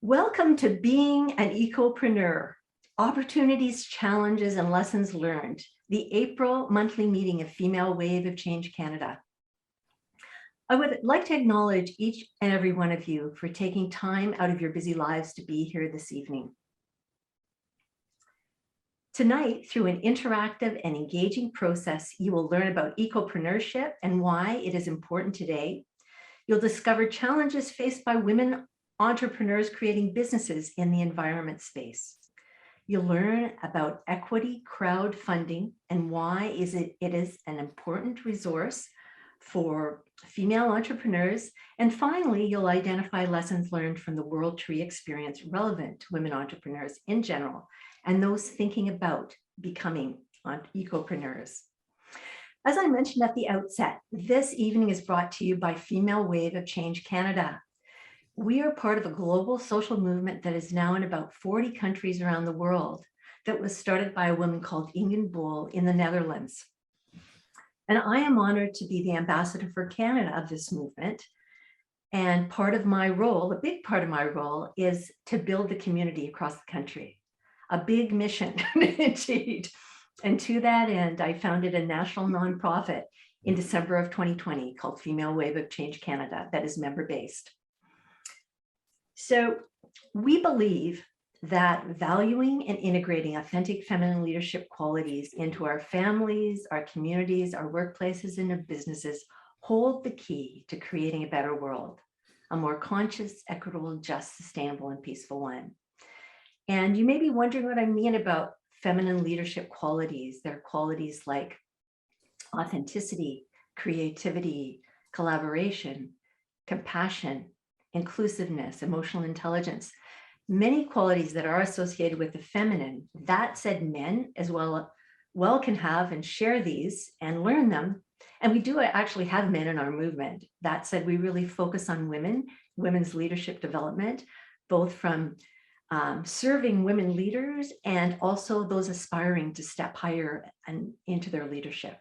Welcome to Being an Ecopreneur, Opportunities, Challenges, and Lessons Learned, the April monthly meeting of Female Wave of Change Canada. I would like to acknowledge each and every one of you for taking time out of your busy lives to be here this evening. Tonight, through an interactive and engaging process, you will learn about ecopreneurship and why it is important today. You'll discover challenges faced by women entrepreneurs creating businesses in the environment space. You'll learn about equity crowdfunding and why it is an important resource for female entrepreneurs. And finally, you'll identify lessons learned from the World Tree experience relevant to women entrepreneurs in general and those thinking about becoming ecopreneurs. As I mentioned at the outset, this evening is brought to you by Female Wave of Change Canada. We are part of a global social movement that is now in about 40 countries around the world that was started by a woman called Inge Boel in the Netherlands. And I am honored to be the ambassador for Canada of this movement. And part of my role, a big part of my role, is to build the community across the country. A big mission indeed. And to that end, I founded a national nonprofit in December of 2020 called Female Wave of Change Canada that is member-based. So we believe that valuing and integrating authentic feminine leadership qualities into our families, our communities, our workplaces, and our businesses hold the key to creating a better world, a more conscious, equitable, just, sustainable, and peaceful one. And you may be wondering what I mean about feminine leadership qualities. They're qualities like authenticity, creativity, collaboration, compassion, inclusiveness, emotional intelligence, many qualities that are associated with the feminine. That said, men as well can have and share these and learn them. And we do actually have men in our movement. That said, we really focus on women's leadership development, both from serving women leaders and also those aspiring to step higher and into their leadership.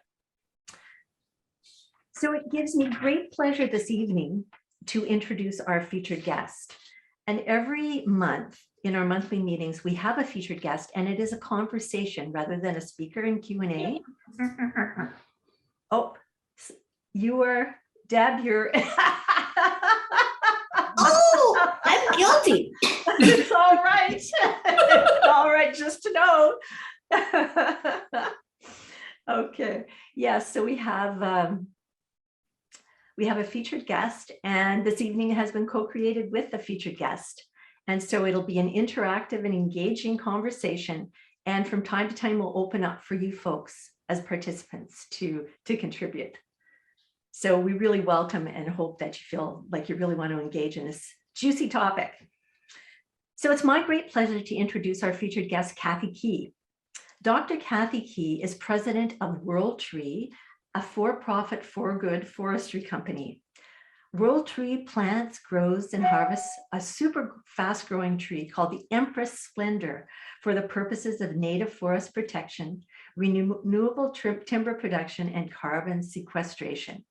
So it gives me great pleasure this evening to introduce our featured guest. And every month in our monthly meetings, we have a featured guest, and it is a conversation rather than a speaker and Q&A. Oh, you are, Deb, you're... Oh, I'm guilty. It's all right. It's all right, just to know. Okay, yeah, so we have a featured guest, and this evening has been co-created with the featured guest. And so it'll be an interactive and engaging conversation. And from time to time, we'll open up for you folks as participants to contribute. So we really welcome and hope that you feel like you really want to engage in this juicy topic. So it's my great pleasure to introduce our featured guest, Cathy Key. Dr. Cathy Key is president of World Tree, a for-profit, for-good forestry company. World Tree plants, grows, and harvests a super fast-growing tree called the Empress Splendor for the purposes of native forest protection, renewable timber production, and carbon sequestration.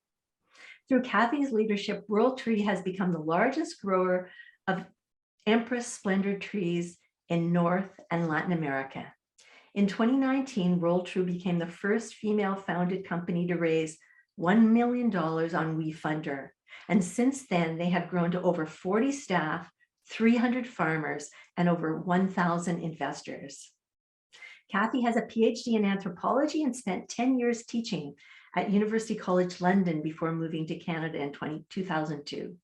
Through Cathy's leadership, World Tree has become the largest grower of Empress Splendor trees in North and Latin America. In 2019, World Tree became the first female-founded company to raise $1 million on WeFunder. And since then, they have grown to over 40 staff, 300 farmers, and over 1,000 investors. Cathy has a PhD in anthropology and spent 10 years teaching at University College London before moving to Canada in 2002.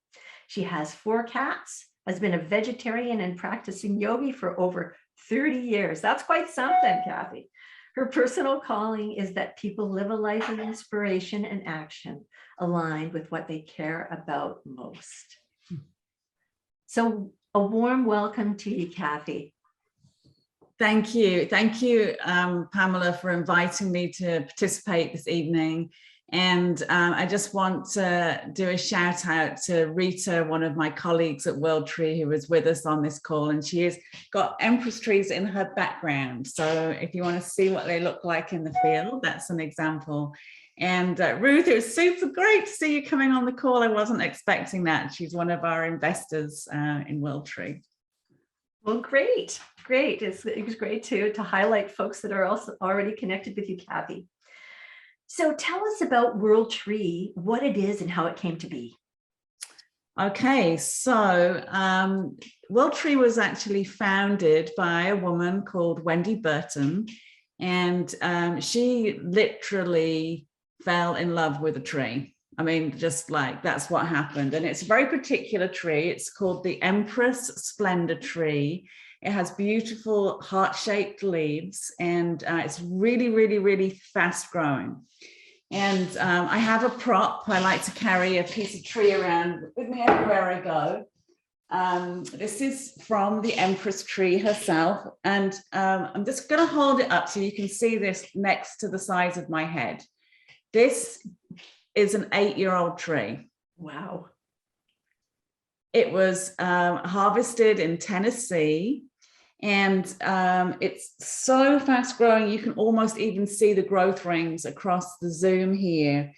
She has 4 cats, has been a vegetarian and practicing yoga for over 30 years. That's quite something, Cathy. Her personal calling is that people live a life of inspiration and action aligned with what they care about most. So a warm welcome to you, Cathy. Thank you. Thank you, Pamela, for inviting me to participate this evening. And I just want to do a shout out to Rita, one of my colleagues at World Tree, who was with us on this call, and she has got empress trees in her background. So if you want to see what they look like in the field, that's an example. And Ruth, it was super great to see you coming on the call. I wasn't expecting that. She's one of our investors in World Tree. Well, great. It was great to highlight folks that are also already connected with you, Cathy. So tell us about World Tree, what it is and how it came to be. Okay, so World Tree was actually founded by a woman called Wendy Burton, and she literally fell in love with a tree. I mean, just like that's what happened. And it's a very particular tree. It's called the Empress Splendor tree. It has beautiful heart-shaped leaves, and it's really, really, really fast growing. And I have a prop. I like to carry a piece of tree around with me everywhere I go. This is from the Empress tree herself. And I'm just going to hold it up so you can see this next to the size of my head. This is an 8-year-old tree. Wow. It was harvested in Tennessee. And it's so fast growing, you can almost even see the growth rings across the zoom here.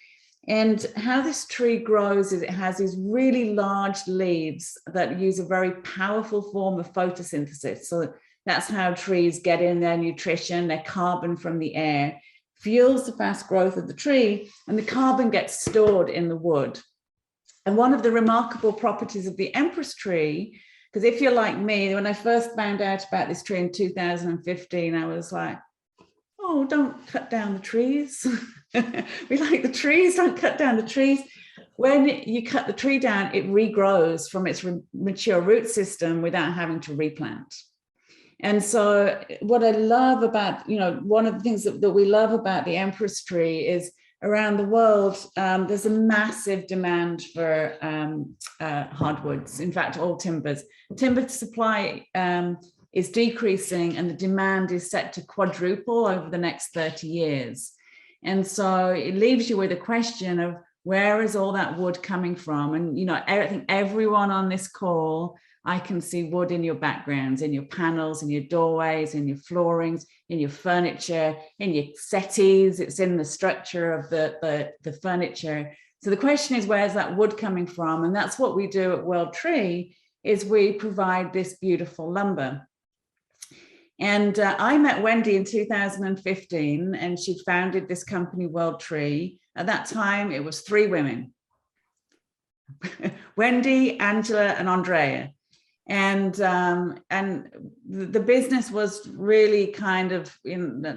And how this tree grows is it has these really large leaves that use a very powerful form of photosynthesis. So that's how trees get in their nutrition, their carbon from the air, fuels the fast growth of the tree, and the carbon gets stored in the wood. And one of the remarkable properties of the Empress tree, because if you're like me, when I first found out about this tree in 2015, I was like, oh, don't cut down the trees. We like the trees, don't cut down the trees. When you cut the tree down, it regrows from its mature root system without having to replant. And so what I love about, one of the things that we love about the Empress tree is around the world, there's a massive demand for hardwoods, in fact, all timbers. Timber supply is decreasing and the demand is set to quadruple over the next 30 years. And so it leaves you with a question of where is all that wood coming from? And, I think everyone on this call, I can see wood in your backgrounds, in your panels, in your doorways, in your floorings, in your furniture, in your settees. It's in the structure of the furniture. So the question is, where's that wood coming from? And that's what we do at World Tree, is we provide this beautiful lumber. And I met Wendy in 2015, and she founded this company, World Tree. At that time, it was 3 women, Wendy, Angela, and Andrea. And the business was really kind of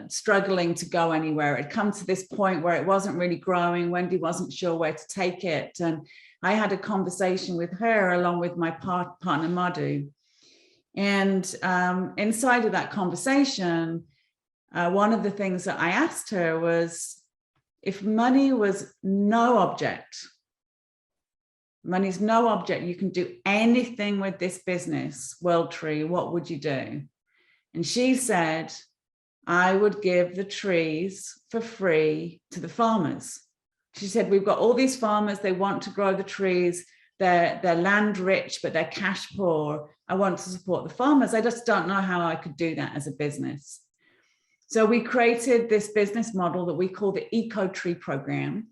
struggling to go anywhere. It had come to this point where it wasn't really growing. Wendy wasn't sure where to take it. And I had a conversation with her along with my partner, Madhu. And inside of that conversation, one of the things that I asked her was, if money was no object, money's no object, you can do anything with this business, World Tree, what would you do? And she said, I would give the trees for free to the farmers. She said, we've got all these farmers, they want to grow the trees, they're land rich, but they're cash poor. I want to support the farmers. I just don't know how I could do that as a business. So we created this business model that we call the Eco Tree program.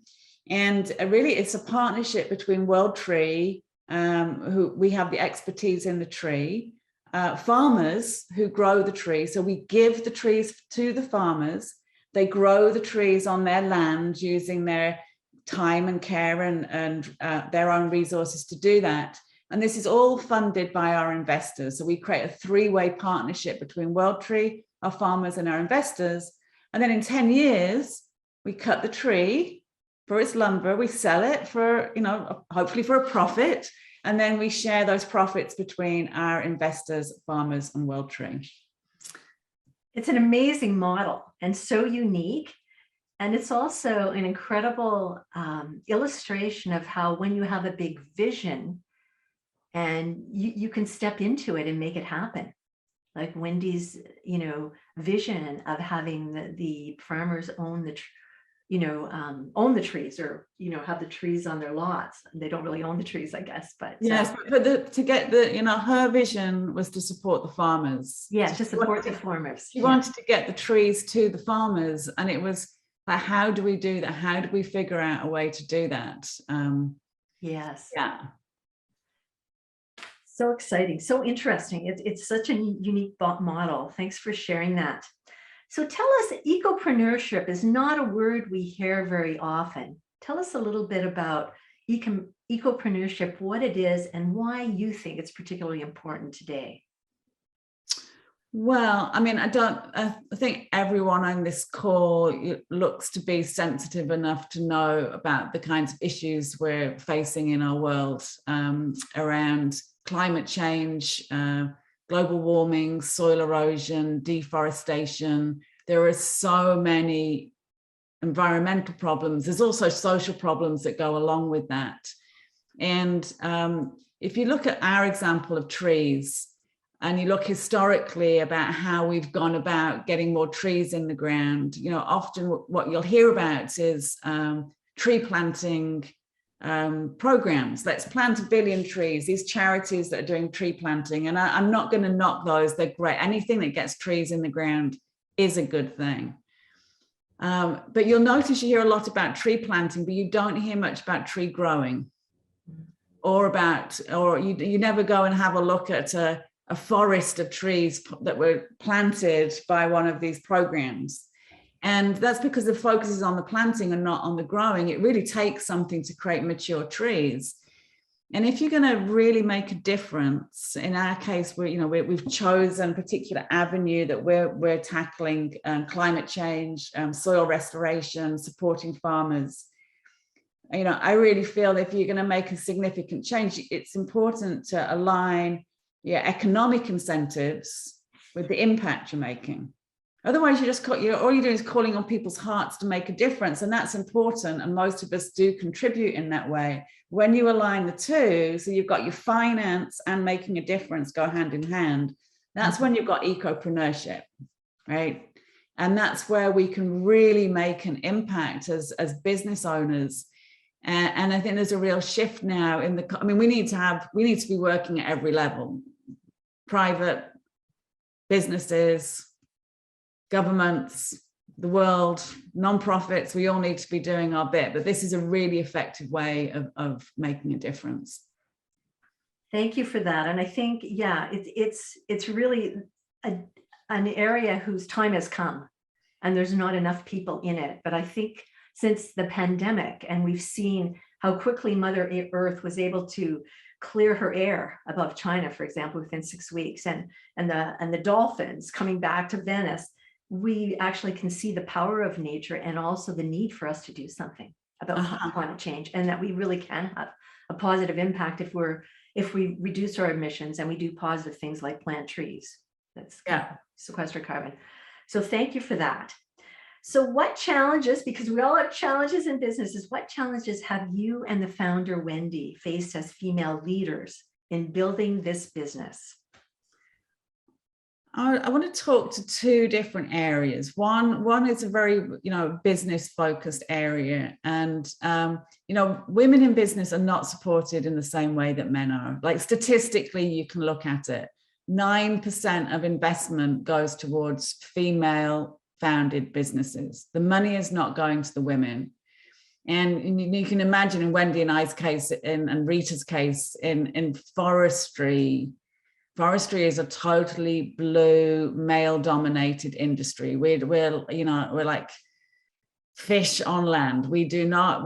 And really, it's a partnership between World Tree, who we have the expertise in the tree, farmers who grow the tree. So we give the trees to the farmers. They grow the trees on their land using their time and care and their own resources to do that. And this is all funded by our investors. So we create a 3-way partnership between World Tree, our farmers, and our investors. And then in 10 years, we cut the tree for its lumber, we sell it for, hopefully for a profit, and then we share those profits between our investors, farmers, and World Tree. It's an amazing model and so unique. And it's also an incredible illustration of how when you have a big vision and you can step into it and make it happen. Like Wendy's, vision of having the farmers own the own the trees, or have the trees on their lots. They don't really own the trees, I guess, but yes, but to get the her vision was to support the farmers. Yeah, to support the farmers. She wanted to get the trees to the farmers, and it was like, how do we do that? How do we figure out a way to do that? Yes. Yeah. So exciting, so interesting. It's such a unique model. Thanks for sharing that. So tell us, ecopreneurship is not a word we hear very often. Tell us a little bit about ecopreneurship, what it is, and why you think it's particularly important today. Well, I mean, I think everyone on this call looks to be sensitive enough to know about the kinds of issues we're facing in our world around climate change, global warming, soil erosion, deforestation. There are so many environmental problems. There's also social problems that go along with that. And if you look at our example of trees, and you look historically about how we've gone about getting more trees in the ground, you know, often what you'll hear about is tree planting programs. Let's plant 1 billion trees, these charities that are doing tree planting. And I'm not going to knock those, they're great. Anything that gets trees in the ground is a good thing. But you'll notice you hear a lot about tree planting, but you don't hear much about tree growing, or you never go and have a look at a forest of trees that were planted by one of these programs. And that's because the focus is on the planting and not on the growing. It really takes something to create mature trees. And if you're going to really make a difference, in our case, we've chosen a particular avenue that we're tackling, climate change, soil restoration, supporting farmers. You know, I really feel that if you're going to make a significant change, it's important to align economic incentives with the impact you're making. Otherwise, all you're doing is calling on people's hearts to make a difference, and that's important, and most of us do contribute in that way. When you align the two, so you've got your finance and making a difference go hand in hand, that's when you've got ecopreneurship, right? And that's where we can really make an impact as business owners. And I think there's a real shift now we need to be working at every level. Private businesses, governments, the world, non-profits, we all need to be doing our bit, but this is a really effective way of making a difference. Thank you for that. And I think, it's really an area whose time has come, and there's not enough people in it. But I think since the pandemic, and we've seen how quickly Mother Earth was able to clear her air above China, for example, within 6 weeks, and the dolphins coming back to Venice, we actually can see the power of nature and also the need for us to do something about climate change, and that we really can have a positive impact if we reduce our emissions and we do positive things like plant trees. That's sequester carbon. So thank you for that. So what challenges, because we all have challenges in businesses, what challenges have you and the founder, Wendy, faced as female leaders in building this business? I want to talk to two different areas. One is a very, business focused area. And, women in business are not supported in the same way that men are. Like statistically, you can look at it. 9% of investment goes towards female founded businesses. The money is not going to the women. And you can imagine in Wendy and I's case and Rita's case in forestry is a totally blue, male dominated industry. We're like fish on land. We do not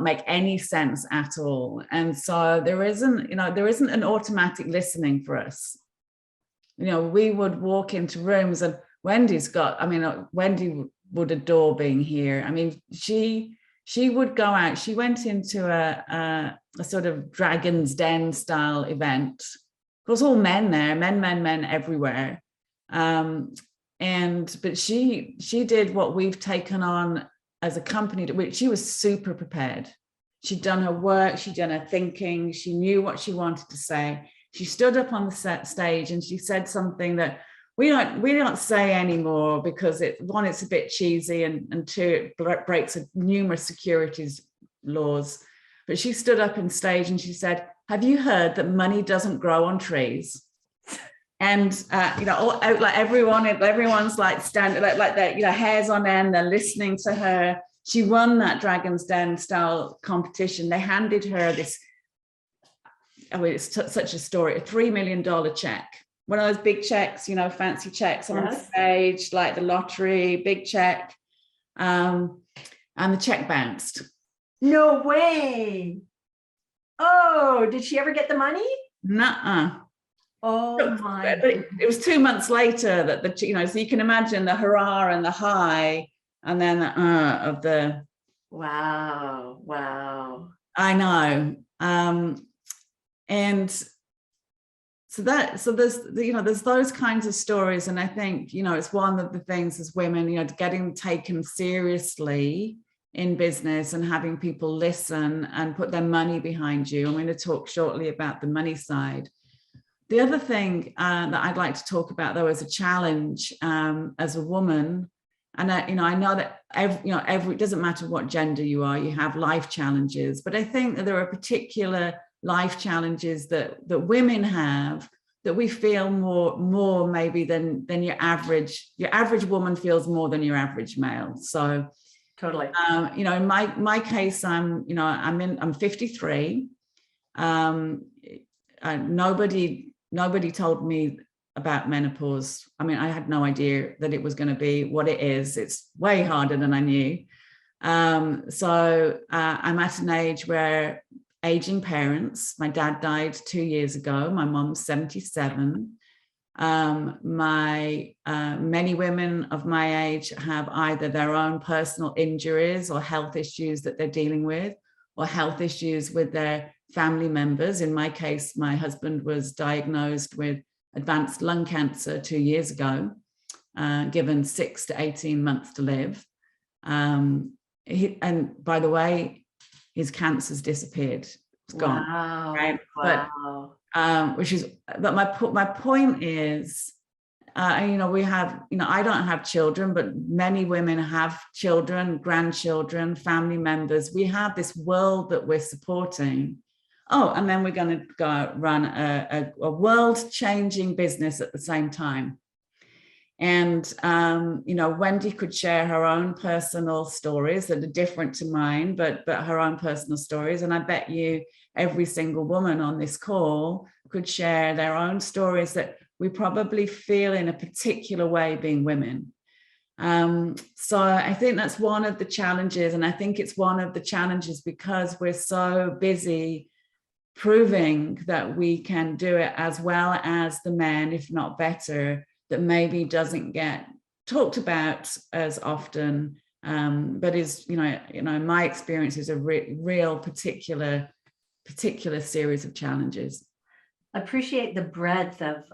make any sense at all. And so there isn't an automatic listening for us. We would walk into rooms, and Wendy would adore being here. I mean, she would go out. She went into a sort of Dragon's Den style event. It was all men there, men everywhere. But she did what we've taken on as a company, which she was super prepared. She'd done her work, she'd done her thinking, she knew what she wanted to say. She stood up on the stage and she said something that we don't say anymore, because it's a bit cheesy, and two, it breaks numerous securities laws. But she stood up on stage and she said, "Have you heard that money doesn't grow on trees?" And everyone's like standing like their hairs on end. They're listening to her. She won that Dragon's Den style competition. They handed her this I mean, it's such a story, a $3 million check. One of those big checks, you know, fancy checks on stage, like the lottery, big check. And the check bounced. No way. Oh, did she ever get the money? Nuh-uh. Oh my. It was 2 months later that you know, so you can imagine the hurrah and the high, and then the of the. Wow. Wow. I know. And so there's, you know, there's those kinds of stories. And I think, you know, it's one of the things as women, you know, getting taken seriously in business and having people listen and put their money behind you. I'm going to talk shortly about the money side. The other thing that I'd like to talk about, though, as a challenge as a woman, and I know that it doesn't matter what gender you are, you have life challenges, but I think that there are particular life challenges that women have that we feel more maybe than your average woman feels more than your average male. So totally. You know, in my case, I'm 53. Nobody told me about menopause. I mean, I had no idea that it was going to be what it is. It's way harder than I knew. So I'm at an age where aging parents, my dad died 2 years ago. My mom's 77. Many women of my age have either their own personal injuries or health issues that they're dealing with, or health issues with their family members. In my case, my husband was diagnosed with advanced lung cancer 2 years ago, given 6 to 18 months to live. And by the way, his cancer's disappeared. It's gone. Wow. Right? Wow. But my point is, you know, we have, you know, I don't have children, but many women have children, grandchildren, family members. We have this world that we're supporting. Oh, and then we're going to go run a world-changing business at the same time. And, you know, Wendy could share her own personal stories that are different to mine, but her own personal stories. And I bet you every single woman on this call could share their own stories that we probably feel in a particular way being women. So I think that's one of the challenges. And I think it's one of the challenges because we're so busy proving that we can do it as well as the men, if not better, that maybe doesn't get talked about as often, but is, you know, in my experience, is a real particular series of challenges. Appreciate the breadth of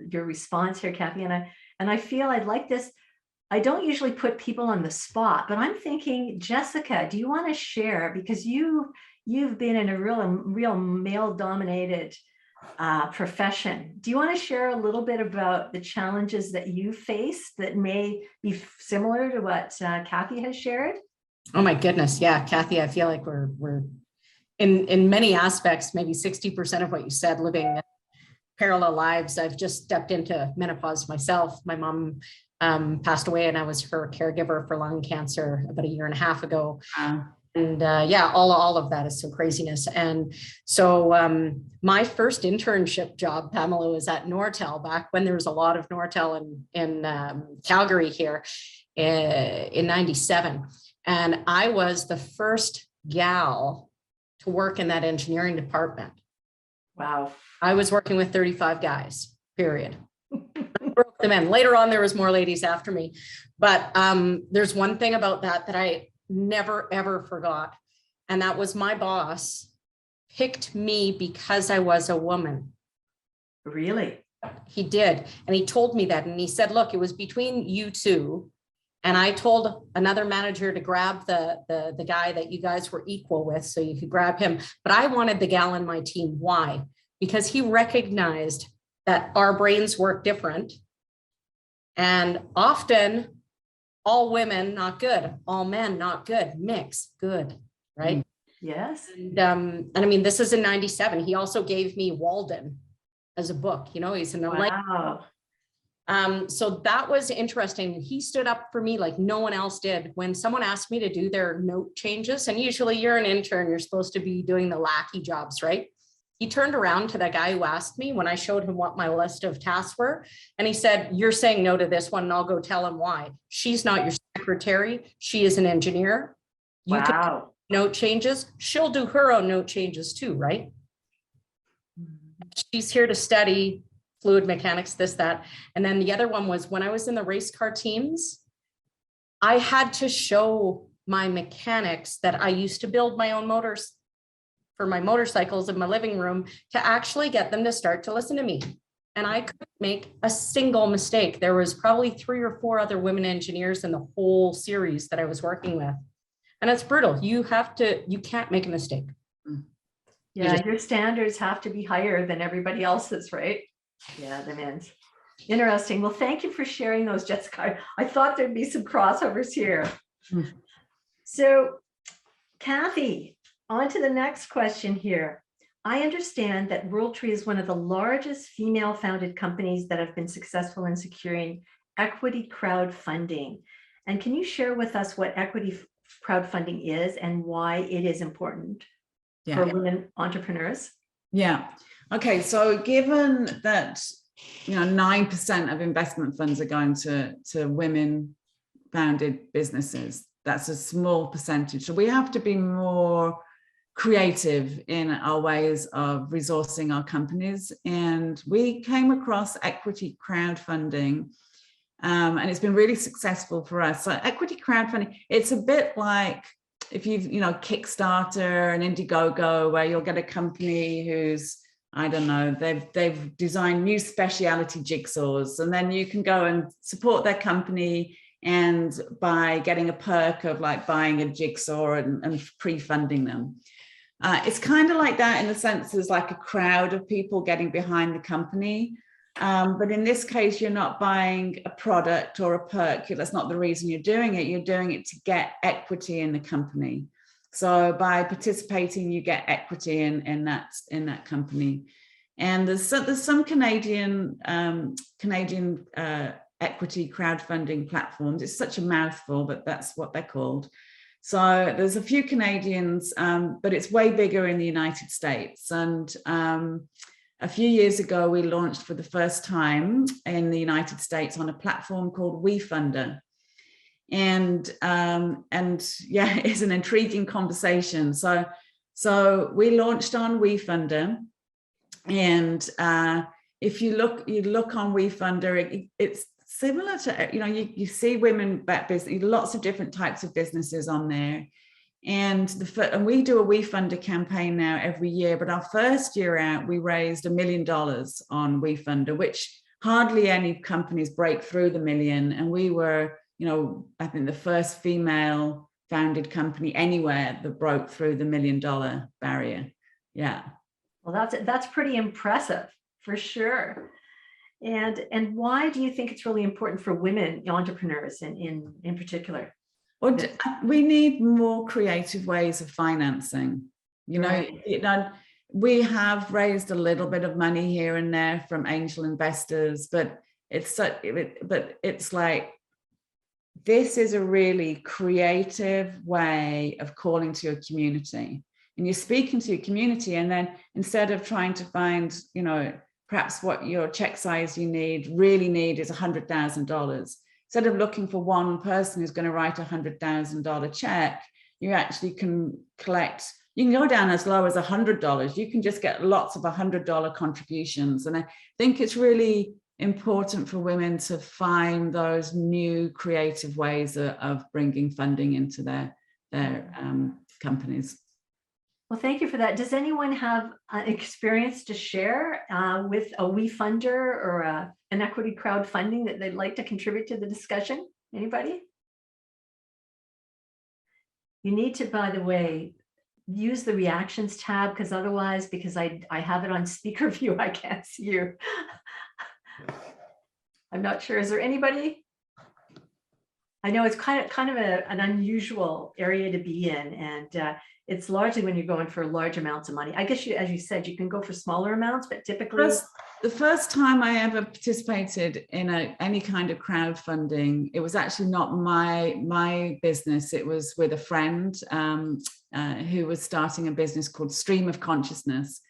your response here, Cathy, and I feel I'd like this. I don't usually put people on the spot, but I'm thinking, Jessica, do you want to share, because you've been in a real male-dominated profession. Do you want to share a little bit about the challenges that you face that may be similar to what Cathy has shared? Oh my goodness, yeah, Cathy, I feel like we're in many aspects, maybe 60% of what you said, living parallel lives. I've just stepped into menopause myself. My mom passed away, and I was her caregiver for lung cancer about 1.5 years ago. And yeah, all of that is some craziness. And so my first internship job, Pamela, was at Nortel back when there was a lot of Nortel in Calgary here in 97. And I was the first gal to work in that engineering department. Wow. I was working with 35 guys, period. Broke them in. Later on, there was more ladies after me. But there's one thing about that I never, ever forgot. And that was my boss picked me because I was a woman. Really? He did. And he told me that. And he said, look, it was between you two. And I told another manager to grab the guy that you guys were equal with, so you could grab him. But I wanted the gal in my team. Why? Because he recognized that our brains work different. And often all women, not good. All men, not good. Mix, good, right? Yes. And I mean, this is in 97. He also gave me Walden as a book. You know, he's an wow. So that was interesting. He stood up for me like no one else did. When someone asked me to do their note changes, and usually you're an intern, you're supposed to be doing the lackey jobs, right? He turned around to the guy who asked me when I showed him what my list of tasks were. And he said, you're saying no to this one and I'll go tell him why. She's not your secretary. She is an engineer. You can Wow. note changes. She'll do her own note changes too, right? She's here to study fluid mechanics, this, that. And then the other one was when I was in the race car teams, I had to show my mechanics that I used to build my own motors for my motorcycles in my living room to actually get them to start to listen to me. And I couldn't make a single mistake. There was probably 3 or 4 other women engineers in the whole series that I was working with. And it's brutal. You can't make a mistake. Yeah, your standards have to be higher than everybody else's, right? Yeah, that is interesting. Well, thank you for sharing those, Jessica. I thought there'd be some crossovers here. So, Cathy, on to the next question here. I understand that WorldTree is one of the largest female-founded companies that have been successful in securing equity crowdfunding. And can you share with us what equity crowdfunding is and why it is important for women entrepreneurs? Yeah. Okay. So given that, 9% of investment funds are going to women-founded businesses, that's a small percentage. So we have to be more creative in our ways of resourcing our companies. And we came across equity crowdfunding, and it's been really successful for us. So equity crowdfunding, it's a bit like if you've, Kickstarter and Indiegogo, where you'll get a company who's, I don't know, they've designed new specialty jigsaws, and then you can go and support their company and by getting a perk of like buying a jigsaw and pre-funding them. It's kind of like that in the sense there's like a crowd of people getting behind the company. But in this case, you're not buying a product or a perk. That's not the reason you're doing it. You're doing it to get equity in the company. So by participating, you get equity in that company. And there's some Canadian equity crowdfunding platforms. It's such a mouthful, but that's what they're called. So there's a few Canadians, but it's way bigger in the United States. And a few years ago, we launched for the first time in the United States on a platform called WeFunder. And yeah, it's an intriguing conversation. So we launched on WeFunder, and if you look on WeFunder, it's similar to, you see women-backed business, lots of different types of businesses on there. And we do a WeFunder campaign now every year, but our first year out, we raised $1 million on WeFunder, which hardly any companies break through the million. And we were, I think the first female founded company anywhere that broke through the $1 million barrier. Yeah. Well, that's pretty impressive for sure. And why do you think it's really important for women entrepreneurs in particular? Well, we need more creative ways of financing. Right. We have raised a little bit of money here and there from angel investors, but it's like, this is a really creative way of calling to your community. And you're speaking to your community, and then instead of trying to find, perhaps what your check size you really need is $100,000. Instead of looking for one person who's going to write a $100,000 check, you actually can collect, you can go down as low as $100. You can just get lots of $100 contributions. And I think it's really important for women to find those new creative ways of bringing funding into their companies. Well, thank you for that. Does anyone have experience to share with a WeFunder or an equity crowdfunding that they'd like to contribute to the discussion? Anybody? You need to, by the way, use the reactions tab, because otherwise, because I have it on speaker view, I can't see you. I'm not sure. Is there anybody? I know it's kind of an unusual area to be in, and it's largely when you're going for large amounts of money. I guess as you said, you can go for smaller amounts, but typically. The first time I ever participated in any kind of crowdfunding, it was actually not my business. It was with a friend who was starting a business called Stream of Consciousness.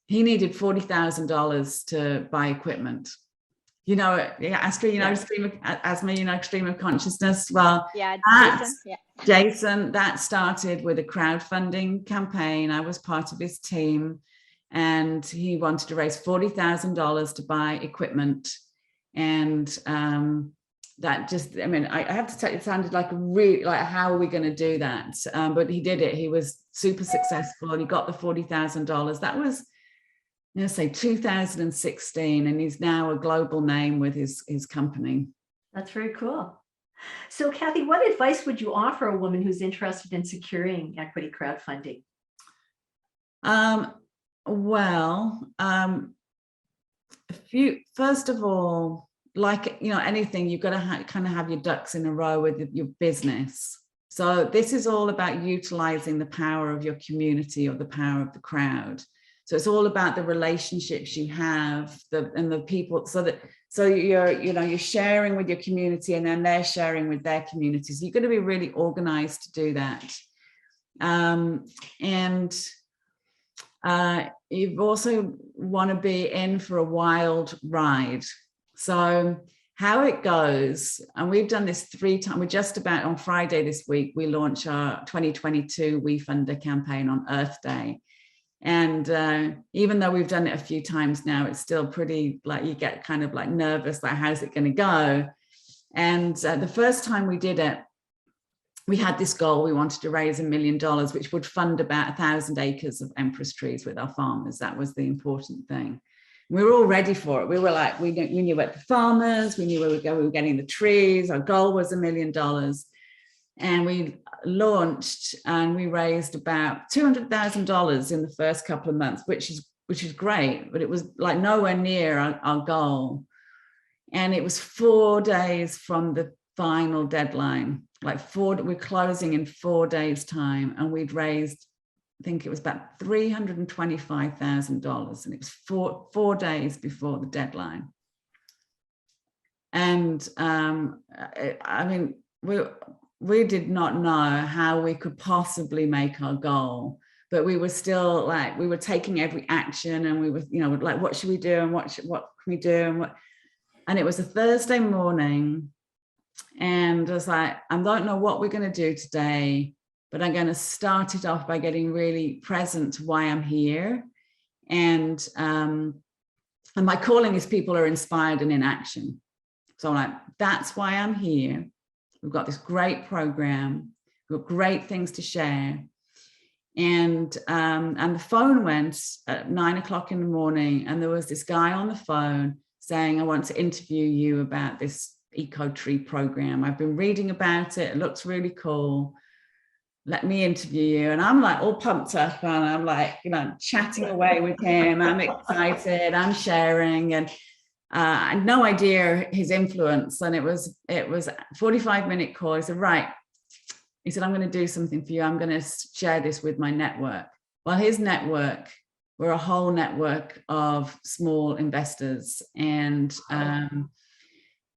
he needed $40,000 to buy equipment. You know, Astrid, you know, asthma, you know, stream of consciousness. Well, yeah, Jason, that started with a crowdfunding campaign. I was part of his team, and he wanted to raise $40,000 to buy equipment. And that just, I mean, I have to tell you, it sounded like how are we going to do that? But he did it. He was super successful. He got the $40,000. That was, say 2016, and he's now a global name with his company. That's very cool. So Cathy, what advice would you offer a woman who's interested in securing equity crowdfunding? First of all, like, you know, anything, you've got to kind of have your ducks in a row with your business. So this is all about utilizing the power of your community or the power of the crowd. So it's all about the relationships you have, and the people, so you're sharing with your community, and then they're sharing with their communities. So you've got to be really organized to do that. You also want to be in for a wild ride. So how it goes, and we've done this 3 times. We're just about on Friday this week, we launch our 2022 WeFunder campaign on Earth Day. And even though we've done it a few times now, it's still pretty, like, you get kind of like nervous, like, how's it going to go? And the first time we did it, we had this goal. We wanted to raise $1 million, which would fund about 1,000 acres of empress trees with our farmers. That was the important thing. We were all ready for it. We were like, we knew about the farmers, we knew where we were getting the trees. Our goal was $1 million. And we launched, and we raised about $200,000 in the first couple of months, which is great, but it was like nowhere near our goal. And it was 4 days from the final deadline, we're closing in 4 days' time, and we'd raised, I think it was about $325,000, and it was four days before the deadline. And I mean, we did not know how we could possibly make our goal, but we were still like, we were taking every action, and we were, you know, like, what should we do, and what can we do, and it was a Thursday morning, and I was like, I don't know what we're going to do today, but I'm going to start it off by getting really present to why I'm here. And my calling is people are inspired and in action. So I'm like, that's why I'm here. We've got this great program. We've got great things to share. And the phone went at 9 o'clock in the morning, and there was this guy on the phone saying, I want to interview you about this eco tree program. I've been reading about it. It looks really cool. Let me interview you. And I'm like all pumped up, and I'm like, you know, chatting away with him. I'm excited. I'm sharing, and I had no idea his influence. And it was a 45-minute call. He said, right. He said, I'm going to do something for you. I'm going to share this with my network. Well, his network, we're a whole network of small investors, and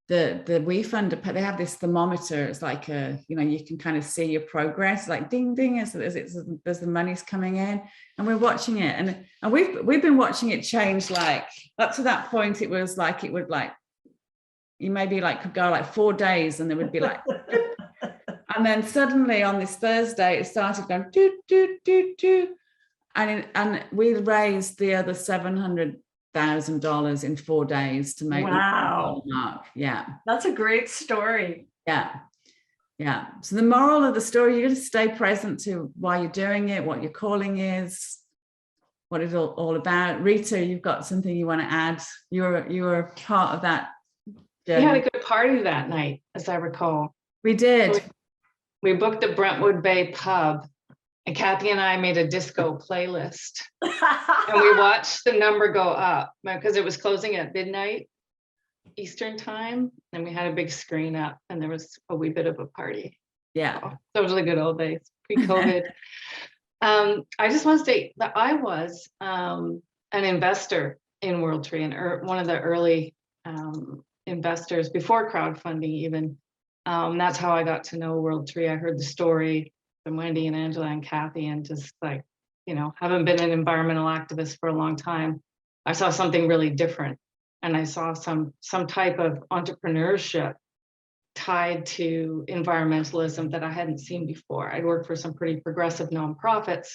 the WeFunder, they have this thermometer. It's like you can kind of see your progress, like ding ding, as the money's coming in, and we're watching it, and we've been watching it change. Like up to that point, it was like it would, like, you maybe like could go like 4 days, and there would be like, and then suddenly on this Thursday, it started going do do do do, and we raised the other $700,000 in 4 days to make. Wow. The mark. Yeah, that's a great story. Yeah. So the moral of the story, you got to stay present to why you're doing it, what your calling is, what it's all about. Rita, you've got something you want to add. You were part of that journey. We had a good party that night, as I recall. We did. We booked the Brentwood Bay pub, and Cathy and I made a disco playlist, and we watched the number go up because it was closing at midnight Eastern time, and we had a big screen up, and there was a wee bit of a party. Yeah, those are the good old days, pre-COVID. I just want to say that I was an investor in World Tree, and one of the early investors before crowdfunding even. That's how I got to know World Tree. I heard the story from Wendy and Angela and Cathy, and just like haven't been an environmental activist for a long time, I saw something really different. And I saw some type of entrepreneurship tied to environmentalism that I hadn't seen before. I'd worked for some pretty progressive nonprofits,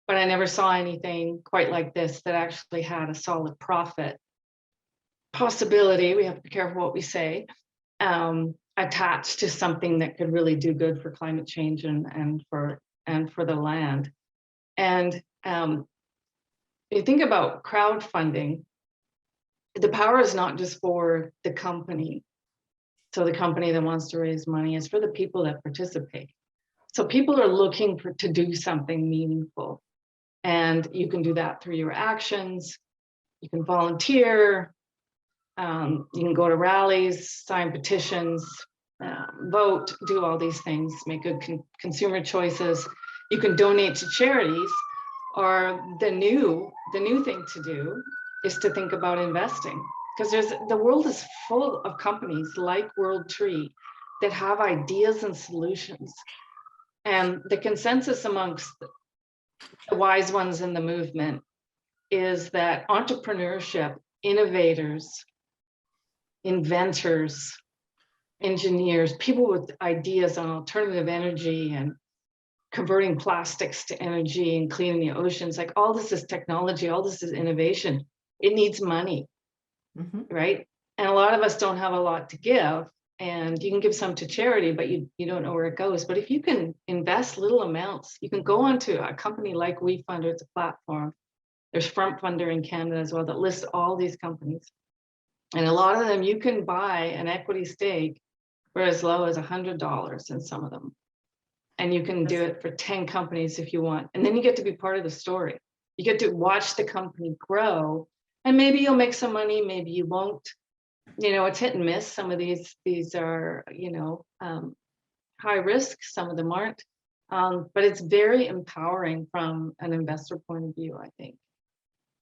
but I never saw anything quite like this that actually had a solid profit possibility. We have to be careful what we say, attached to something that could really do good for climate change and for the land. And you think about crowdfunding, the power is not just for the company. So the company that wants to raise money is for the people that participate. So people are looking to do something meaningful. And you can do that through your actions. You can volunteer. You can go to rallies, sign petitions, vote, do all these things, make good consumer choices. You can donate to charities, or the new thing to do is to think about investing, because the world is full of companies like World Tree that have ideas and solutions. And the consensus amongst the wise ones in the movement is that entrepreneurship, innovators, inventors, engineers, people with ideas on alternative energy and converting plastics to energy and cleaning the oceans, like all this is technology, all this is innovation. It needs money, right? And a lot of us don't have a lot to give, and you can give some to charity, but you don't know where it goes. But if you can invest little amounts, you can go onto a company like WeFunder, it's a platform. There's Front Funder in Canada as well that lists all these companies. And a lot of them, you can buy an equity stake for as low as $100 in some of them. And you can do it for 10 companies if you want. And then you get to be part of the story. You get to watch the company grow, and maybe you'll make some money, maybe you won't. It's hit and miss. Some of these are, high risk, some of them aren't. But it's very empowering from an investor point of view, I think.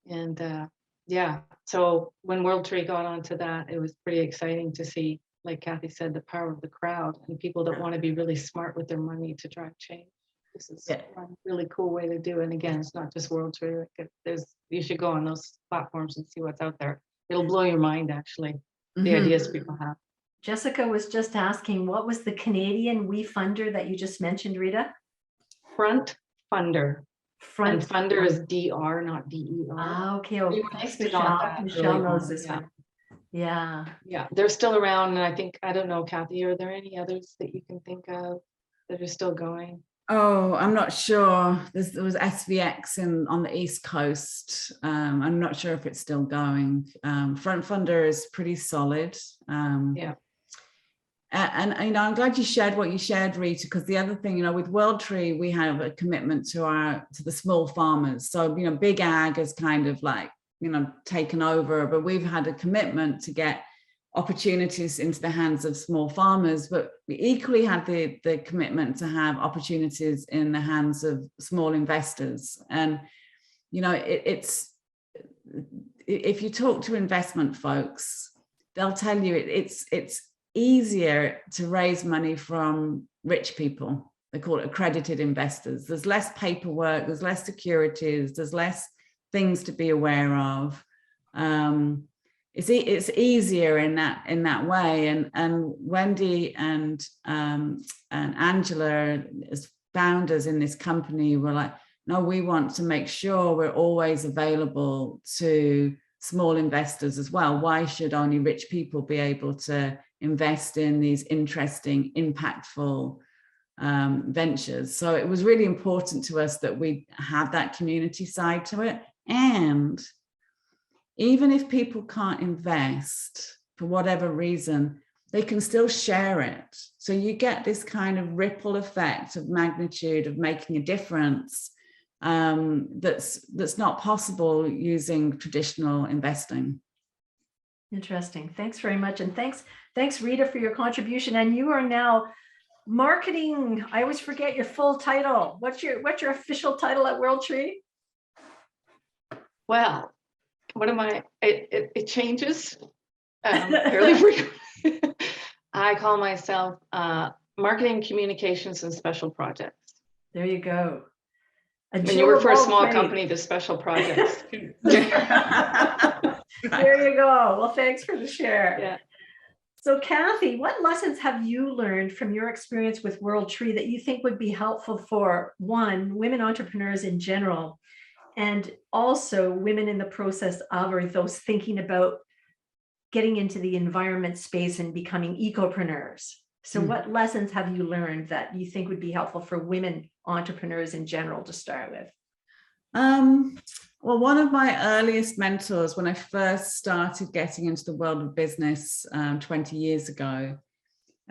And yeah, so when World Tree got onto that, it was pretty exciting to see, like Cathy said, the power of the crowd and people that want to be really smart with their money to drive change. This is a really cool way to do it. And again, it's not just World Tree. You should go on those platforms and see what's out there. It'll blow your mind, actually, the ideas people have. Jessica was just asking, what was the Canadian WeFunder that you just mentioned, Rita? Front Funder. And Funder is DR, not DER. Ah, okay. Oh, thanks, Michelle. Michelle knows this one. Yeah. Yeah, they're still around. And I don't know, Cathy, are there any others that you can think of that are still going? Oh, I'm not sure. There was FWOC on the East Coast. I'm not sure if it's still going. Front Funder is pretty solid. Yeah. And I'm glad you shared what you shared, Rita, because the other thing, with World Tree, we have a commitment to the small farmers. So, Big Ag is kind of like, taken over, but we've had a commitment to get opportunities into the hands of small farmers, but we equally had the commitment to have opportunities in the hands of small investors. And, it's if you talk to investment folks, they'll tell you it's easier to raise money from rich people. They call it accredited investors. There's less paperwork, there's less securities, there's less things to be aware of. It's easier in that way. And Wendy and Angela, as founders in this company, were like, no, we want to make sure we're always available to small investors as well. Why should only rich people be able to invest in these interesting, impactful ventures? So it was really important to us that we have that community side to it. And even if people can't invest for whatever reason, they can still share it. So you get this kind of ripple effect of magnitude of making a difference that's not possible using traditional investing. Interesting. Thanks very much. And thanks, Rita, for your contribution. And you are now marketing. I always forget your full title. What's your official title at World Tree? Well, what am I? It changes fairly frequently. I call myself Marketing, Communications, and Special Projects. There you go. When you Jill work for a of all small trades. company, the special projects. There you go. Well, thanks for the share. Yeah. So Cathy, what lessons have you learned from your experience with World Tree that you think would be helpful for, one, women entrepreneurs in general, and also women in the process of, or those thinking about getting into the environment space and becoming ecopreneurs? So what lessons have you learned that you think would be helpful for women entrepreneurs in general to start with? Well, one of my earliest mentors when I first started getting into the world of business 20 years ago,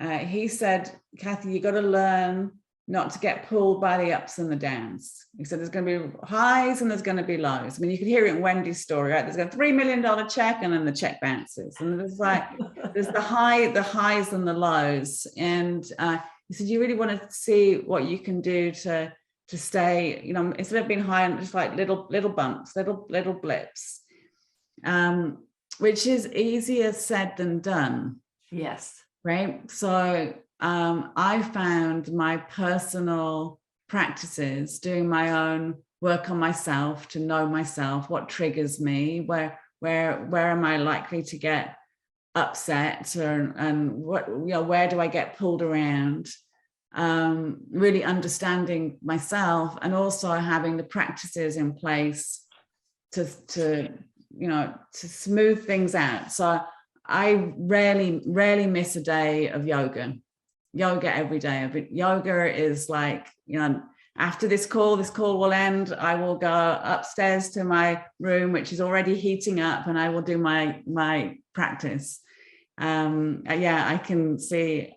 he said, Cathy, you got to learn not to get pulled by the ups and the downs. He said, there's going to be highs and there's going to be lows. I mean, you could hear it in Wendy's story, right? There's a $3 million check and then the check bounces. And there's like, there's the highs and the lows. And he said, you really want to see what you can do to stay, you know, instead of being high and just like little bumps, little blips, which is easier said than done. Yes. Right. So I found my personal practices, doing my own work on myself to know myself, what triggers me, where am I likely to get upset, and what, you know, where do I get pulled around? Really understanding myself, and also having the practices in place to you know, to smooth things out. So I rarely miss a day of yoga every day. Yoga is like, you know, after this call will end, I will go upstairs to my room, which is already heating up, and I will do my practice. Yeah, I can see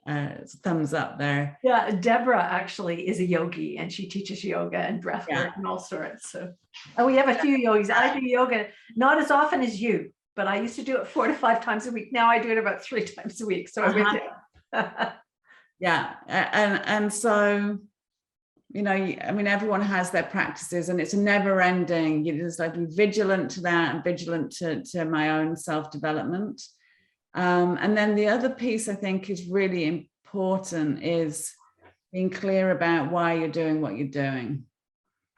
thumbs up there. Yeah, Deborah actually is a yogi, and she teaches yoga and breath work and all sorts. So, and we have a few yogis. I do yoga not as often as you, but I used to do it 4 to 5 times a week. Now I do it about 3 times a week. So I'm with you. Yeah, and so, you know, I mean, everyone has their practices, and it's a never ending. You just like be vigilant to that, and vigilant to my own self-development. And then the other piece I think is really important is being clear about why you're doing what you're doing.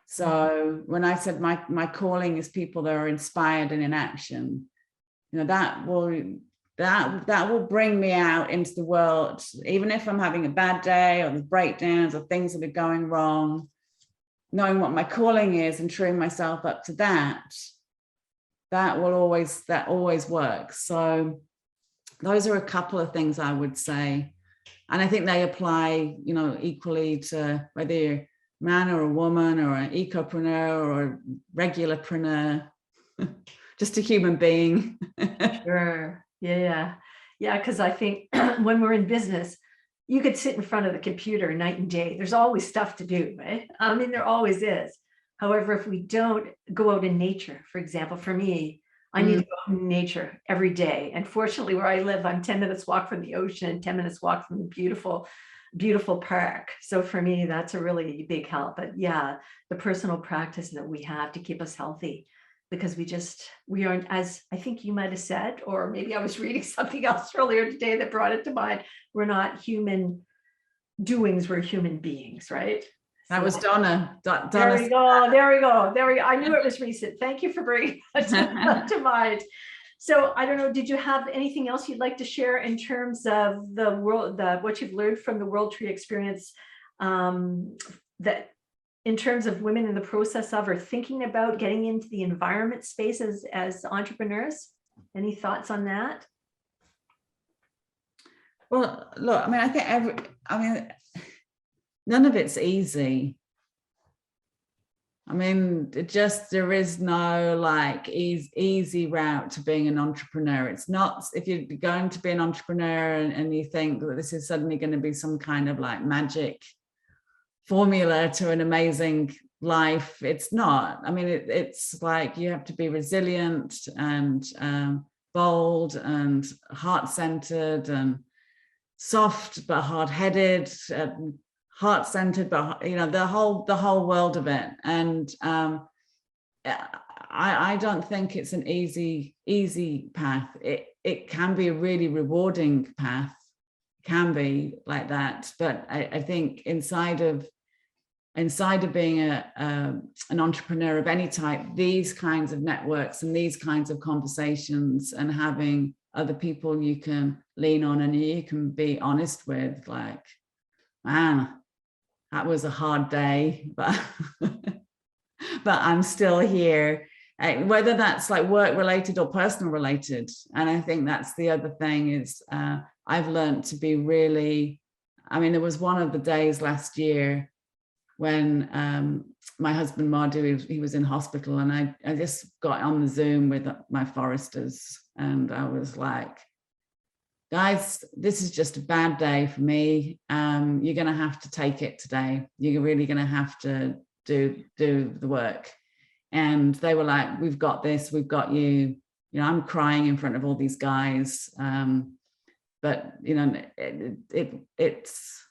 So when I said my calling is people that are inspired and in action, you know, that will bring me out into the world, even if I'm having a bad day or the breakdowns or things that are going wrong. Knowing what my calling is and truing myself up to that always works. So those are a couple of things I would say. And I think they apply, you know, equally to whether you're a man or a woman or an ecopreneur or a regularpreneur, just a human being. Sure. Yeah. Because I think when we're in business, you could sit in front of the computer night and day. There's always stuff to do, right? I mean, there always is. However, if we don't go out in nature, for example, for me, I need to go out in nature every day. And fortunately, where I live, I'm 10 minutes walk from the ocean and 10 minutes walk from the beautiful park. So for me, that's a really big help. But yeah, the personal practice that we have to keep us healthy, because we aren't, as I think you might have said, or maybe I was reading something else earlier today that brought it to mind. We're not human doings, we're human beings, right? That was Donna. There we go. I knew it was recent. Thank you for bringing that to mind. So I don't know, did you have anything else you'd like to share in terms of what you've learned from the World Tree experience, that in terms of women in the process of or thinking about getting into the environment space as entrepreneurs? Any thoughts on that? Well, look, I mean, I think none of it's easy. I mean, there is no like easy route to being an entrepreneur. It's not, if you're going to be an entrepreneur and you think that this is suddenly going to be some kind of like magic formula to an amazing life, it's not. I mean, it's like you have to be resilient and bold and heart-centered and soft but hard-headed, heart-centered, but you know, the whole world of it. And I don't think it's an easy path. It can be a really rewarding path, can be like that, but I think inside of inside of being an entrepreneur of any type, these kinds of networks and these kinds of conversations and having other people you can lean on and you can be honest with, like, man, that was a hard day, but but I'm still here, whether that's like work related or personal related. And I think that's the other thing is I've learned to be really, I mean, there was one of the days last year when my husband Madhu, he was in hospital, and I just got on the Zoom with my foresters, and I was like, guys, this is just a bad day for me. You're going to have to take it today. You're really going to have to do the work. And they were like, we've got this, we've got you. You know, I'm crying in front of all these guys. But, you know, it's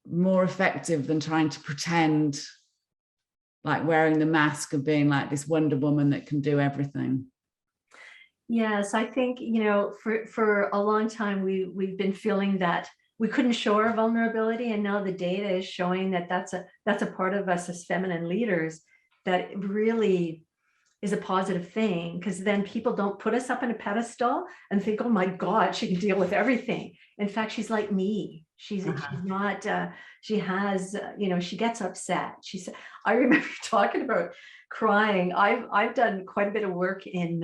more effective than trying to pretend, like wearing the mask of being like this Wonder Woman that can do everything. Yes, I think, you know, for a long time, we've been feeling that we couldn't show our vulnerability. And now the data is showing that that's a part of us as feminine leaders that really is a positive thing, because then people don't put us up on a pedestal and think, oh my God, she can deal with everything. In fact, she's like me. She's not, she has, you know, she gets upset. I remember talking about crying. I've done quite a bit of work in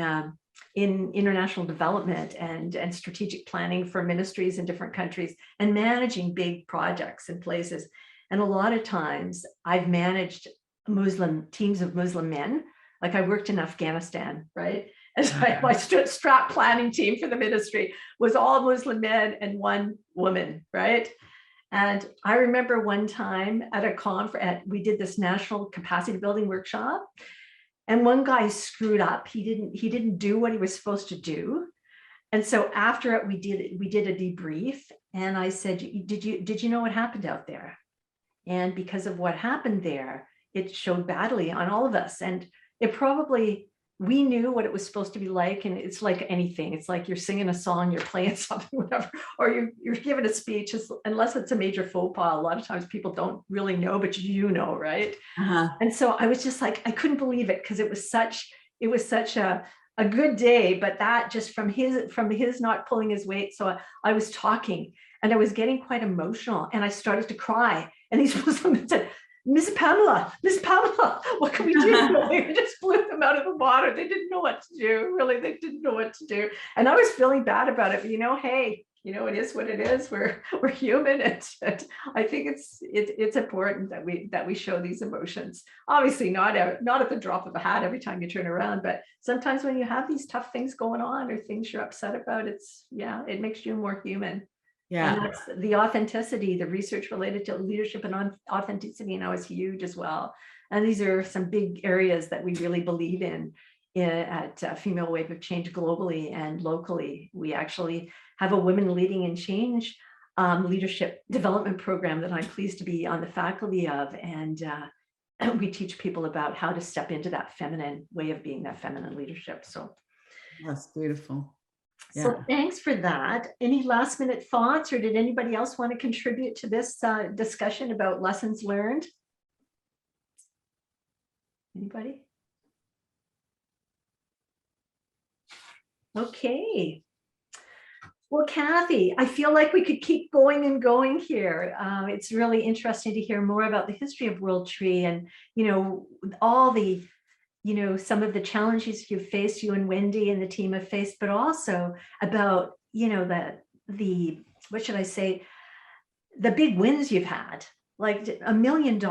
international development and strategic planning for ministries in different countries and managing big projects in places. And a lot of times I've managed teams of Muslim men. Like I worked in Afghanistan, right? And my strat planning team for the ministry was all Muslim men and one woman, right? And I remember one time at a conference, we did this national capacity building workshop, and one guy screwed up. He didn't do what he was supposed to do. And so after it, we did a debrief, and I said, did you know what happened out there? And because of what happened there, it showed badly on all of us. And it probably, we knew what it was supposed to be like. And it's like anything. It's like you're singing a song, you're playing something, whatever, or you're giving a speech, unless it's a major faux pas. A lot of times people don't really know, but you know, right? And so I was just like, I couldn't believe it, because it was such a good day, but that just from his not pulling his weight. So I was talking and I was getting quite emotional, and I started to cry. And these Muslims said, Miss Pamela, what can we do? We just blew them out of the water. They didn't know what to do. Really, they didn't know what to do. And I was feeling bad about it. But, you know, hey, you know, it is what it is. We're human. And I think it's important that we show these emotions. Obviously not at the drop of a hat every time you turn around, but sometimes when you have these tough things going on or things you're upset about, it makes you more human. Yeah. And that's the authenticity, the research related to leadership and authenticity now is huge as well. And these are some big areas that we really believe in at Female Wave of Change globally and locally. We actually have a Women Leading in Change leadership development program that I'm pleased to be on the faculty of. And we teach people about how to step into that feminine way of being, that feminine leadership. So that's beautiful. Yeah. So thanks for that. Any last minute thoughts, or did anybody else want to contribute to this discussion about lessons learned? Anybody? Okay. Well, Cathy, I feel like we could keep going and going here. It's really interesting to hear more about the history of World Tree and, you know, all the, you know, some of the challenges you've faced, you and Wendy and the team have faced, but also about, you know, the what should I say, the big wins you've had, like $1 million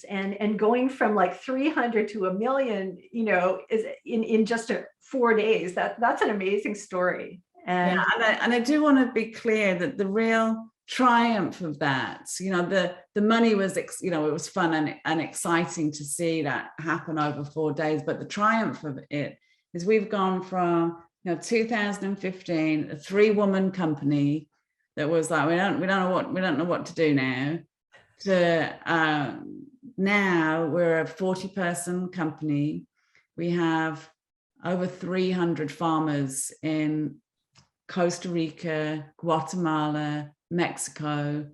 and going from like 300 to 1 million, you know, is in just 4 days. That's an amazing story. And yeah, and I do want to be clear that the real triumph of that, you know, the money was, you know, it was fun and exciting to see that happen over 4 days, but the triumph of it is we've gone from, you know, 2015, a 3-woman company that was like, we don't know what to do now, to now we're a 40-person company. We have over 300 farmers in Costa Rica, Guatemala, Mexico,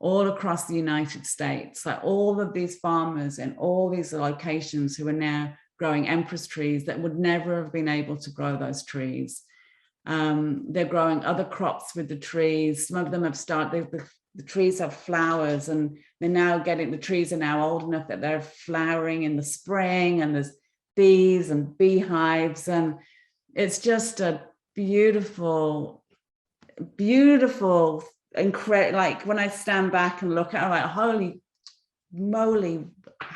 all across the United States, like all of these farmers in all these locations who are now growing empress trees that would never have been able to grow those trees. They're growing other crops with the trees. Some of them have started, the trees have flowers, and they're now getting, the trees are now old enough that they're flowering in the spring, and there's bees and beehives, and it's just a beautiful, beautiful, incredible. Like when I stand back and look at it, I'm like, holy moly,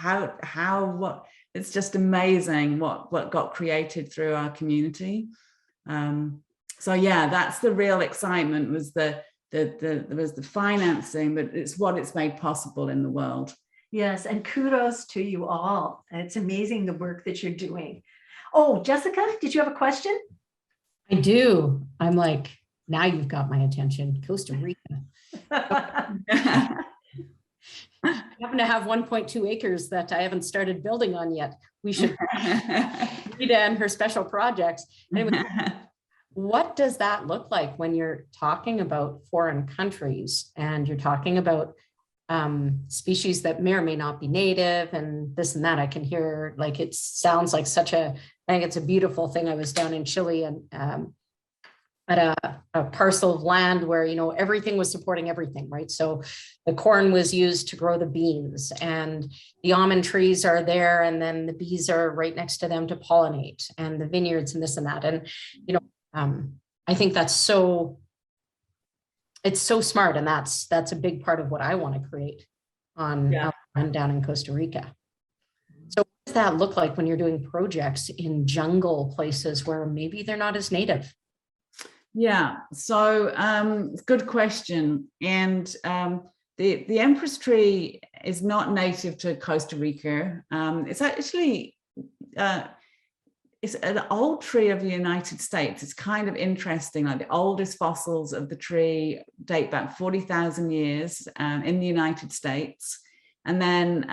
what, it's just amazing what got created through our community. So yeah, that's the real excitement, was the financing, but it's what it's made possible in the world. Yes, and kudos to you all. It's amazing the work that you're doing. Oh, Jessica, did you have a question? I do. I'm like, now you've got my attention. Costa Rica. I happen to have 1.2 acres that I haven't started building on yet. We should Rita and her special projects. Anyway, what does that look like when you're talking about foreign countries and you're talking about species that may or may not be native and this and that? I can hear, like, it sounds like such a, I think it's a beautiful thing. I was down in Chile and at a parcel of land where, you know, everything was supporting everything, right? So the corn was used to grow the beans, and the almond trees are there, and then the bees are right next to them to pollinate, and the vineyards and this and that. And, you know, I think that's so, it's so smart. And that's a big part of what I want to create on down in Costa Rica. So what does that look like when you're doing projects in jungle places where maybe they're not as native? Yeah, so good question. And the empress tree is not native to Costa Rica. It's actually, it's an old tree of the United States. It's kind of interesting, like the oldest fossils of the tree date back 40,000 years in the United States. And then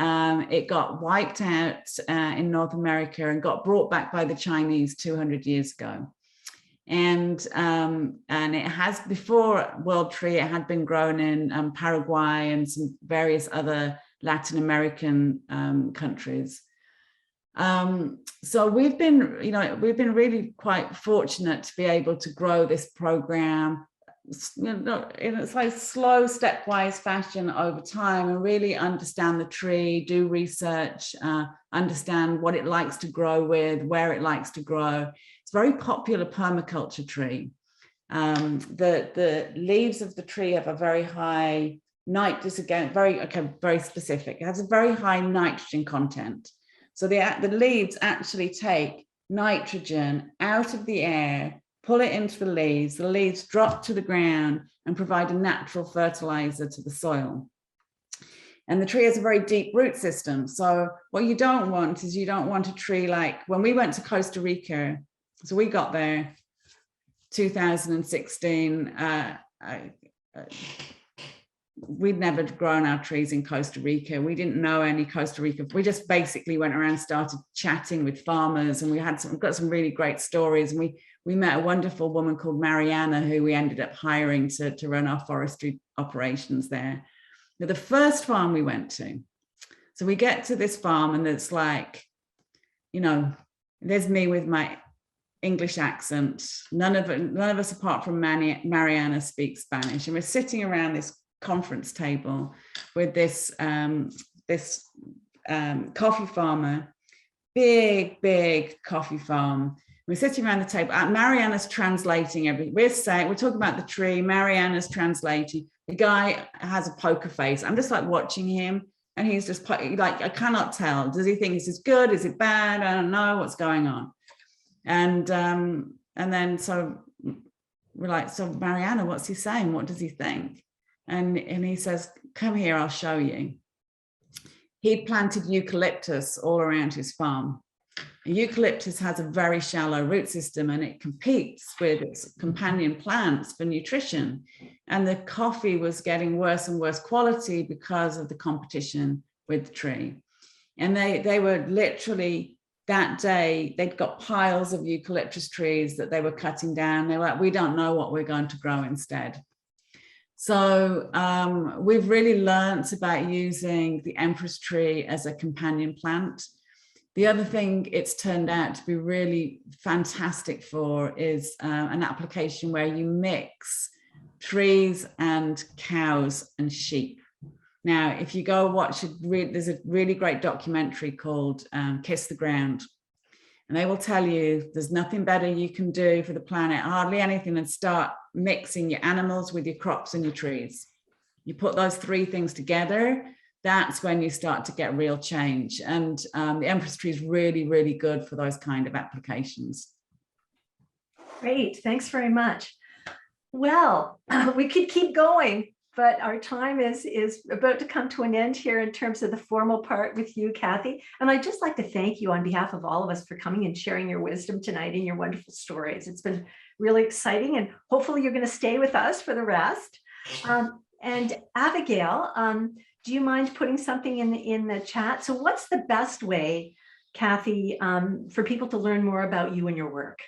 it got wiped out in North America and got brought back by the Chinese 200 years ago. And it has, before World Tree, it had been grown in Paraguay and some various other Latin American countries. So we've been, you know, we've been really quite fortunate to be able to grow this program, you know, in a like slow, stepwise fashion over time, and really understand the tree, do research, understand what it likes to grow with, where it likes to grow. It's a very popular permaculture tree. The leaves of the tree have a very high this again, very specific. It has a very high nitrogen content. So the leaves actually take nitrogen out of the air, pull it into the leaves drop to the ground and provide a natural fertilizer to the soil. And the tree has a very deep root system. So what you don't want is, you don't want a tree like when we went to Costa Rica. So we got there 2016. We'd never grown our trees in Costa Rica. We didn't know any Costa Rica. We just basically went around, started chatting with farmers, and we got some really great stories. And we met a wonderful woman called Mariana, who we ended up hiring to run our forestry operations there. Now, the first farm we went to, so we get to this farm, and it's like, you know, there's me with my English accent. None of us apart from Mariana speak Spanish, and we're sitting around this conference table with this coffee farmer, big coffee farm. We're sitting around the table. Mariana's translating everything. We're talking about the tree. Mariana's translating. The guy has a poker face. I'm just like watching him, and he's just like, I cannot tell. Does he think this is good? Is it bad? I don't know what's going on. And then so we're like, so Mariana, what's he saying? What does he think? And he says, come here, I'll show you. He planted eucalyptus all around his farm. Eucalyptus has a very shallow root system, and it competes with its companion plants for nutrition. And the coffee was getting worse and worse quality because of the competition with the tree. And they were literally, that day, they'd got piles of eucalyptus trees that they were cutting down. They were like, we don't know what we're going to grow instead. So we've really learnt about using the Empress tree as a companion plant. The other thing it's turned out to be really fantastic for is an application where you mix trees and cows and sheep. Now, if you go watch there's a really great documentary called Kiss the Ground. And they will tell you there's nothing better you can do for the planet, hardly anything, and start mixing your animals with your crops and your trees. You put those three things together, that's when you start to get real change. And the Empress tree is really, really good for those kind of applications. Great, thanks very much. Well, we could keep going, but our time is about to come to an end here in terms of the formal part with you, Cathy. And I'd just like to thank you on behalf of all of us for coming and sharing your wisdom tonight and your wonderful stories. It's been really exciting, and hopefully you're going to stay with us for the rest. And Abigail, do you mind putting something in the chat? So what's the best way, Cathy, for people to learn more about you and your work?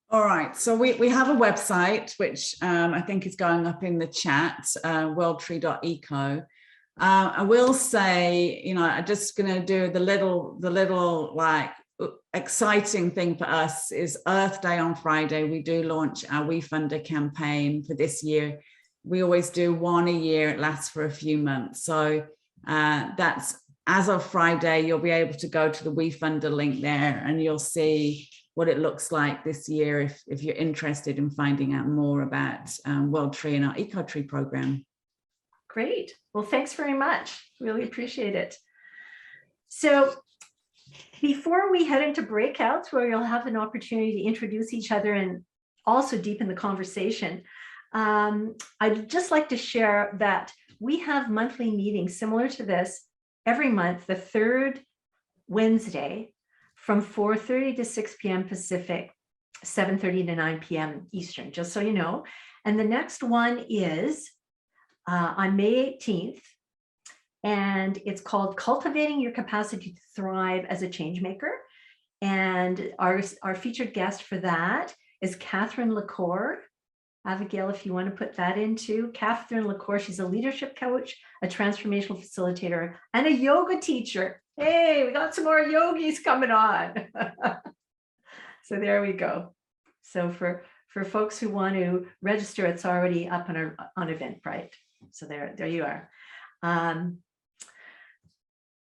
All right, so we have a website, which I think is going up in the chat, worldtree.eco. I will say, you know, I'm just going to do the little like exciting thing for us is Earth Day on Friday. We do launch our WeFunder campaign for this year. We always do one a year. It lasts for a few months. So that's as of Friday, you'll be able to go to the WeFunder link there and you'll see what it looks like this year if you're interested in finding out more about World Tree and our Eco Tree program. Great. Well, thanks very much. Really appreciate it. So before we head into breakouts where you'll have an opportunity to introduce each other and also deepen the conversation, I'd just like to share that we have monthly meetings similar to this every month, the third Wednesday, from 4:30 to 6 p.m. Pacific, 7:30 to 9 p.m. Eastern, just so you know. And the next one is on May 18th, and it's called Cultivating Your Capacity to Thrive as a Change Maker. And our featured guest for that is Catherine LaCour. Abigail, if you want to put that into Catherine LaCour, she's a leadership coach, a transformational facilitator, and a yoga teacher. Hey, we got some more yogis coming on. So there we go. So for folks who want to register, it's already up on Eventbrite. So there you are.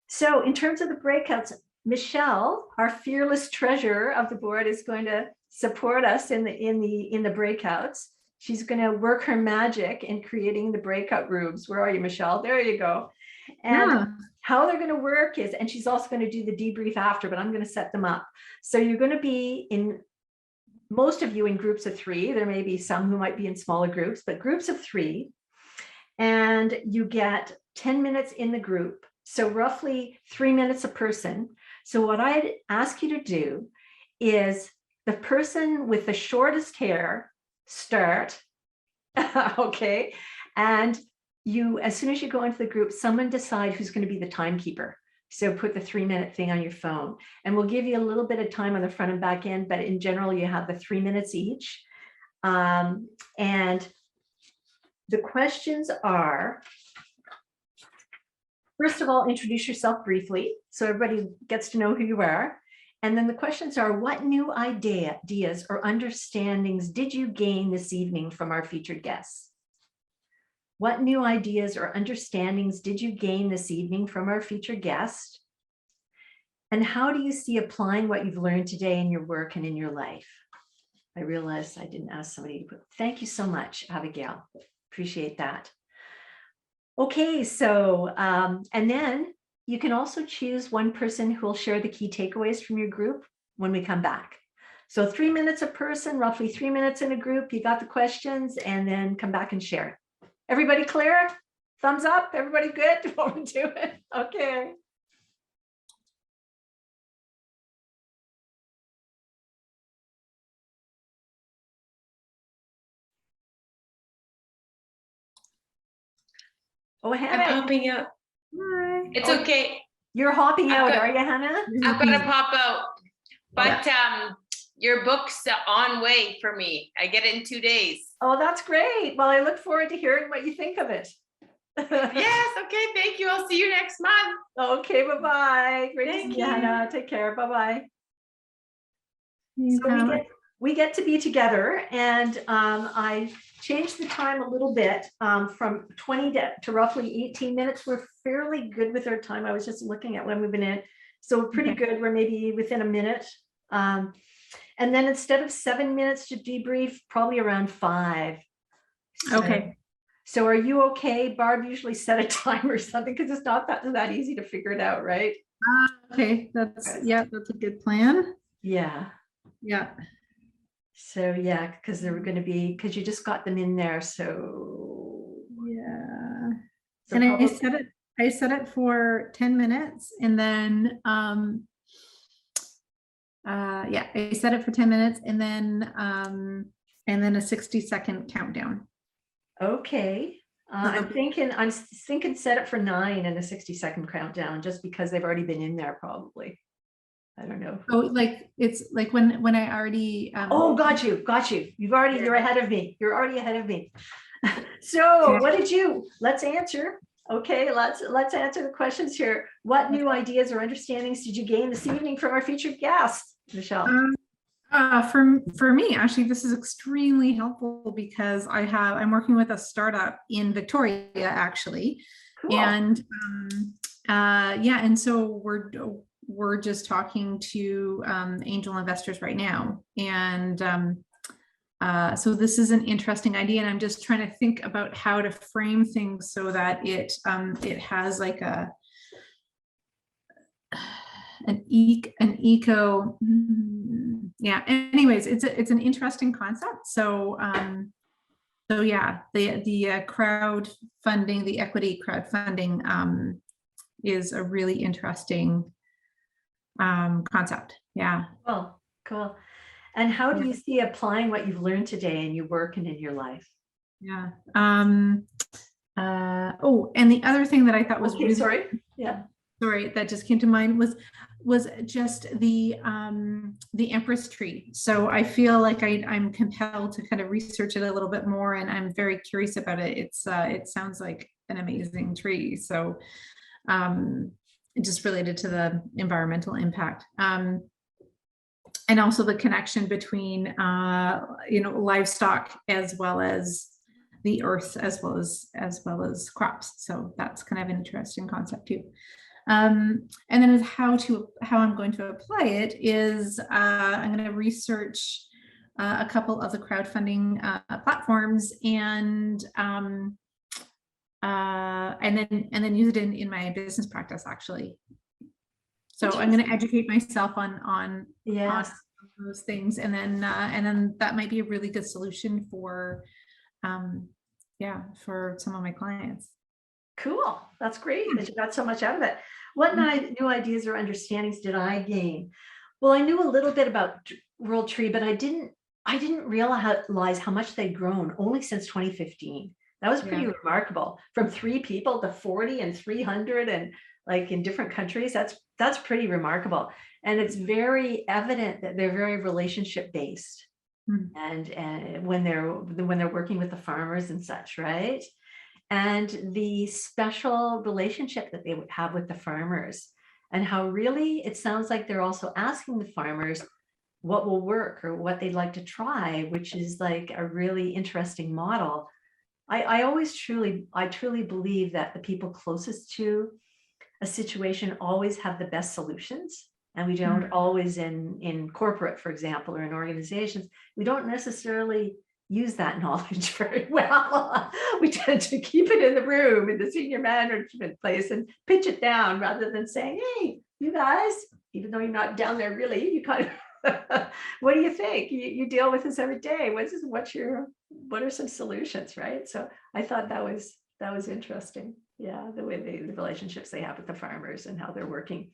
So in terms of the breakouts, Michelle, our fearless treasurer of the board, is going to support us in the breakouts. She's going to work her magic in creating the breakout rooms. Where are you, Michelle? There you go. And how they're going to work is, and she's also going to do the debrief after, but I'm going to set them up. So you're going to be in, most of you in groups of 3. There may be some who might be in smaller groups, but groups of 3. And you get 10 minutes in the group. So roughly 3 minutes a person. So what I'd ask you to do is the person with the shortest hair start, okay? And you, as soon as you go into the group, someone decide who's going to be the timekeeper. So put the 3-minute thing on your phone, and we'll give you a little bit of time on the front and back end, but in general, you have the 3 minutes each. And the questions are, first of all, introduce yourself briefly so everybody gets to know who you are. And then the questions are, what new ideas or understandings did you gain this evening from our featured guests? What new ideas or understandings did you gain this evening from our featured guest? And how do you see applying what you've learned today in your work and in your life? I realized I didn't ask somebody to put, thank you so much, Abigail. Appreciate that. Okay, so, and then you can also choose one person who will share the key takeaways from your group when we come back. So 3 minutes a person, roughly 3 minutes in a group, you got the questions, and then come back and share. Everybody clear? Thumbs up? Everybody good? What we're doing? Okay. Oh, Hannah. I'm popping out. Hi. It's okay. You're hopping out, got- are you, Hannah? I'm gonna pop out. But your book's on way for me. I get it in 2 days. Oh, that's great. Well, I look forward to hearing what you think of it. Yes, okay, thank you. I'll see you next month. Okay, bye-bye. Great to Thank see you, you. Hannah. Take care. Bye-bye. You So have- we get to be together, and I changed the time a little bit from 20 to roughly 18 minutes. We're fairly good with our time. I was just looking at when we've been in. So we're pretty good. We're maybe within a minute. And then instead of 7 minutes to debrief, probably around 5. So, Okay. So are you okay? Barb usually set a time or something because it's not that easy to figure it out, right? Okay, that's a good plan. Yeah. Yeah. So yeah, because they were going to be, because you just got them in there. So Yeah. so And probably, I set it for 10 minutes, and then I set it for 10 minutes, and then a 60-second countdown. okay. I'm thinking set it for 9 and a 60-second countdown, just because they've already been in there probably. I don't know. Oh, like it's like when I already Oh, got you. You're ahead of me. You're already ahead of me. So what did you, let's answer. Okay, let's answer the questions here. What new ideas or understandings did you gain this evening from our featured guest, Michelle? For me, actually, this is extremely helpful because I'm working with a startup in Victoria, actually. Cool. And and so we're just talking to angel investors right now, and so this is an interesting idea, and I'm just trying to think about how to frame things so that it has like an eco. Yeah. Anyways, it's an interesting concept. So yeah, the crowdfunding, the equity crowdfunding is a really interesting concept. Yeah. Cool. And how do you see applying what you've learned today in your work and in your life? Yeah. And the other thing that I thought was really, sorry, that just came to mind was just the Empress tree. So I feel like I'm compelled to kind of research it a little bit more, and I'm very curious about it. It sounds like an amazing tree. So just related to the environmental impact. And also the connection between livestock as well as the earth, as well as crops. So that's kind of an interesting concept too. And then how I'm going to apply it is I'm going to research a couple of the crowdfunding platforms, and then use it in my business practice, actually. So I'm going to educate myself on those things, and then that might be a really good solution for some of my clients. Cool. That's great that you got so much out of it. What new ideas or understandings did I gain? Well, I knew a little bit about World Tree, but I didn't realize how much they'd grown only since 2015. That was pretty remarkable. From 3 people to 40 and 300, and like in different countries. That's pretty remarkable. And it's very evident that they're very relationship based. And when they're working with the farmers and such, right? And the special relationship that they would have with the farmers, and how really it sounds like they're also asking the farmers what will work or what they'd like to try, which is like a really interesting model. I truly believe that the people closest to a situation always have the best solutions. And we don't always in corporate, for example, or in organizations, we don't necessarily use that knowledge very well. We tend to keep it in the room in the senior management place and pitch it down, rather than saying, hey, you guys, even though you're not down there really, you kind of, what do you think? You deal with this every day. What are some solutions, right? So I thought that was interesting. Yeah, the way the relationships they have with the farmers and how they're working.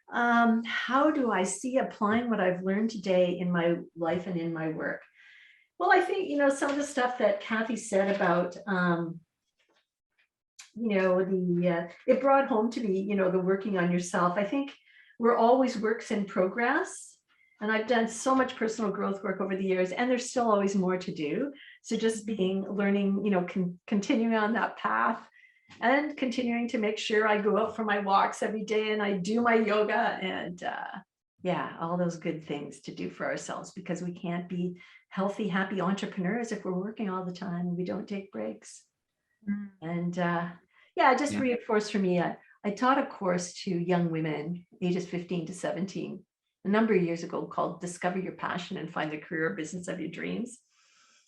How do I see applying what I've learned today in my life and in my work? Well, I think, some of the stuff that Cathy said about, it brought home to me, the working on yourself. I think we're always works in progress. And I've done so much personal growth work over the years, and there's still always more to do. So just learning, you know, continuing on that path and continuing to make sure I go out for my walks every day and I do my yoga and yeah, all those good things to do for ourselves, because we can't be healthy, happy entrepreneurs if we're working all the time and we don't take breaks. And yeah, just reinforced for me. I taught a course to young women ages 15 to 17 a number of years ago called Discover Your Passion and Find the Career or Business of Your Dreams.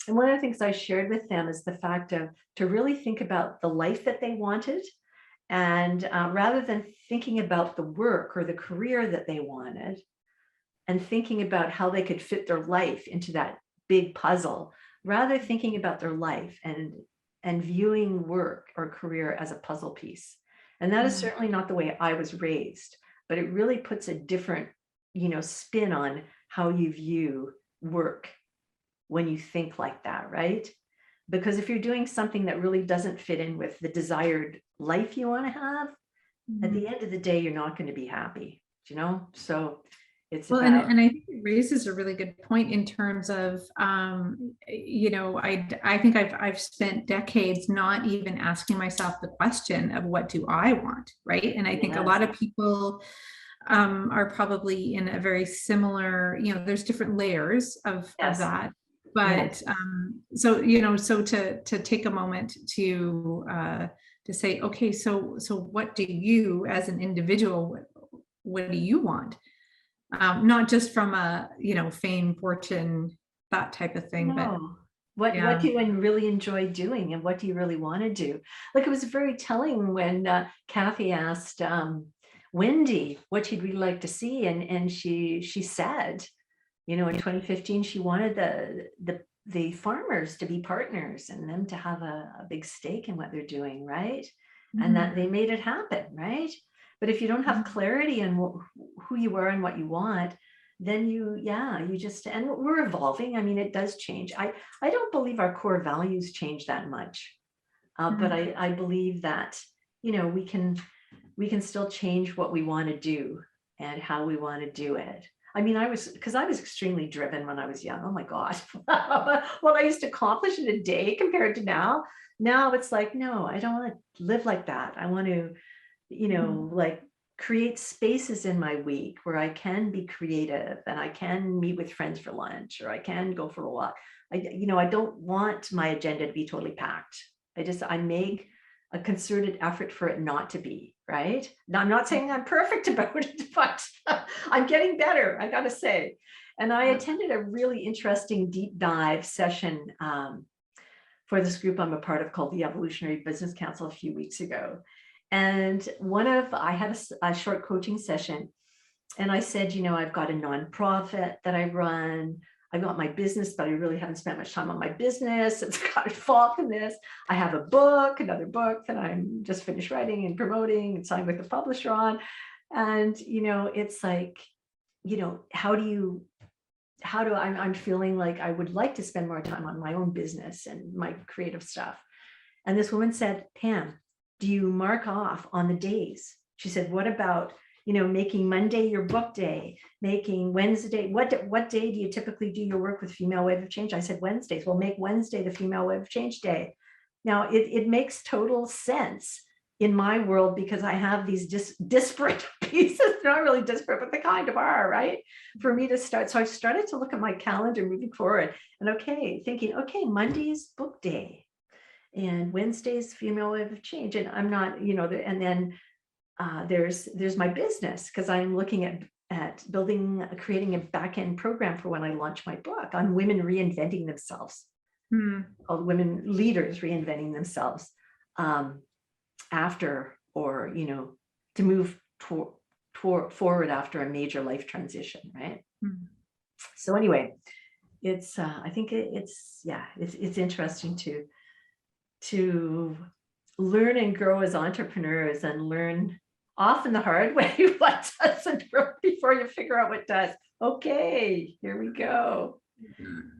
And one of the things I shared with them is the fact of to really think about the life that they wanted. And rather than thinking about the work or the career that they wanted and thinking about how they could fit their life into that big puzzle, rather thinking about their life and viewing work or career as a puzzle piece. And that is certainly not the way I was raised, but it really puts a different, you know, spin on how you view work when you think like that, right? Because if you're doing something that really doesn't fit in with the desired life you want to have, at the end of the day, you're not going to be happy, you know? So it's well, about... and I think it raises a really good point in terms of, you know, I think I've spent decades not even asking myself the question of what do I want, right? And I think a lot of people are probably in a very similar, you know, there's different layers of that. But so, you know, so to take a moment to say, okay, so what do you as an individual, what do you want? Not just from a, you know, fame, fortune, that type of thing, but what do you really enjoy doing and what do you really want to do? Like, it was very telling when Cathy asked Wendy what she'd really like to see, and she said, you know, in 2015, she wanted the farmers to be partners and them to have a big stake in what they're doing, right? And that they made it happen, right? But if you don't have clarity on who you are and what you want, then you just, and we're evolving. I mean, it does change. I don't believe our core values change that much, but I believe that, you know, we can still change what we want to do and how we want to do it. I mean, I was extremely driven when I was young. Oh my God, what I used to accomplish in a day compared to now. Now it's like, no, I don't want to live like that. I want to, you know, like create spaces in my week where I can be creative and I can meet with friends for lunch or I can go for a walk. You know, I don't want my agenda to be totally packed. I make a concerted effort for it not to be, right? Now, I'm not saying I'm perfect about it, but I'm getting better, I gotta say. And I attended a really interesting deep dive session for this group I'm a part of called the Evolutionary Business Council a few weeks ago. And I had a short coaching session and I said, you know, I've got a nonprofit that I run. I've got my business, but I really haven't spent much time on my business. It's got involved in this. I have another book that I'm just finished writing and promoting and signed with the publisher on. And, you know, it's like, you know, I'm feeling like I would like to spend more time on my own business and my creative stuff. And this woman said, Pam, do you mark off on the days? She said, what about, you know, making Monday your book day, making Wednesday, what day do you typically do your work with Female Wave of Change? I said, Wednesdays. Well, make Wednesday the Female Wave of Change day. Now, it makes total sense in my world because I have these disparate pieces. They're not really disparate, but they kind of are, right? For me to start. So I started to look at my calendar moving forward and thinking, Monday's book day and Wednesday's Female Wave of Change. And I'm not, you know, and then there's my business because I'm looking at creating a back-end program for when I launch my book on women reinventing themselves, called Women Leaders Reinventing Themselves after, or, you know, to move forward after a major life transition, right? So anyway, it's I think it's interesting to learn and grow as entrepreneurs and learn often the hard way what doesn't work before you figure out what does. Okay, here we go.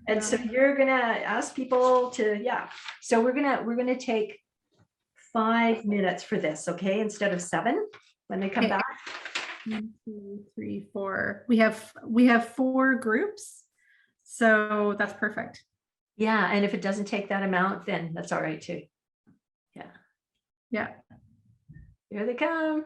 And so you're gonna ask people to, so we're gonna take 5 minutes for this, okay, instead of 7 when they come back. 1, 2, 3, 4. We have 4 groups, so that's perfect. Yeah, and if it doesn't take that amount, then that's all right too. Yeah, Yeah. here they come.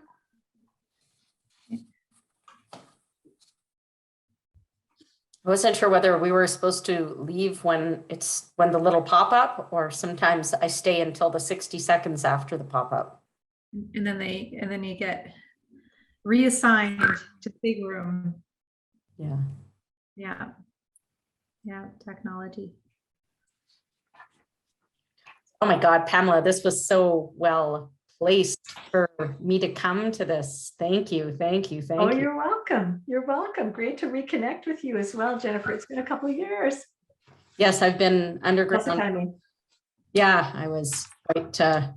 I wasn't sure whether we were supposed to leave when the little pop-up, or sometimes I stay until the 60 seconds after the pop-up. And then you get reassigned to the big room. Yeah. Yeah. Yeah, technology. Oh my God, Pamela, this was so well placed for me to come to this. Thank you, thank you, thank Oh, you. you're welcome. You're welcome. Great to reconnect with you as well, Jennifer. It's been a couple of years. Yes, I've been How's the underground. timing? Yeah, I was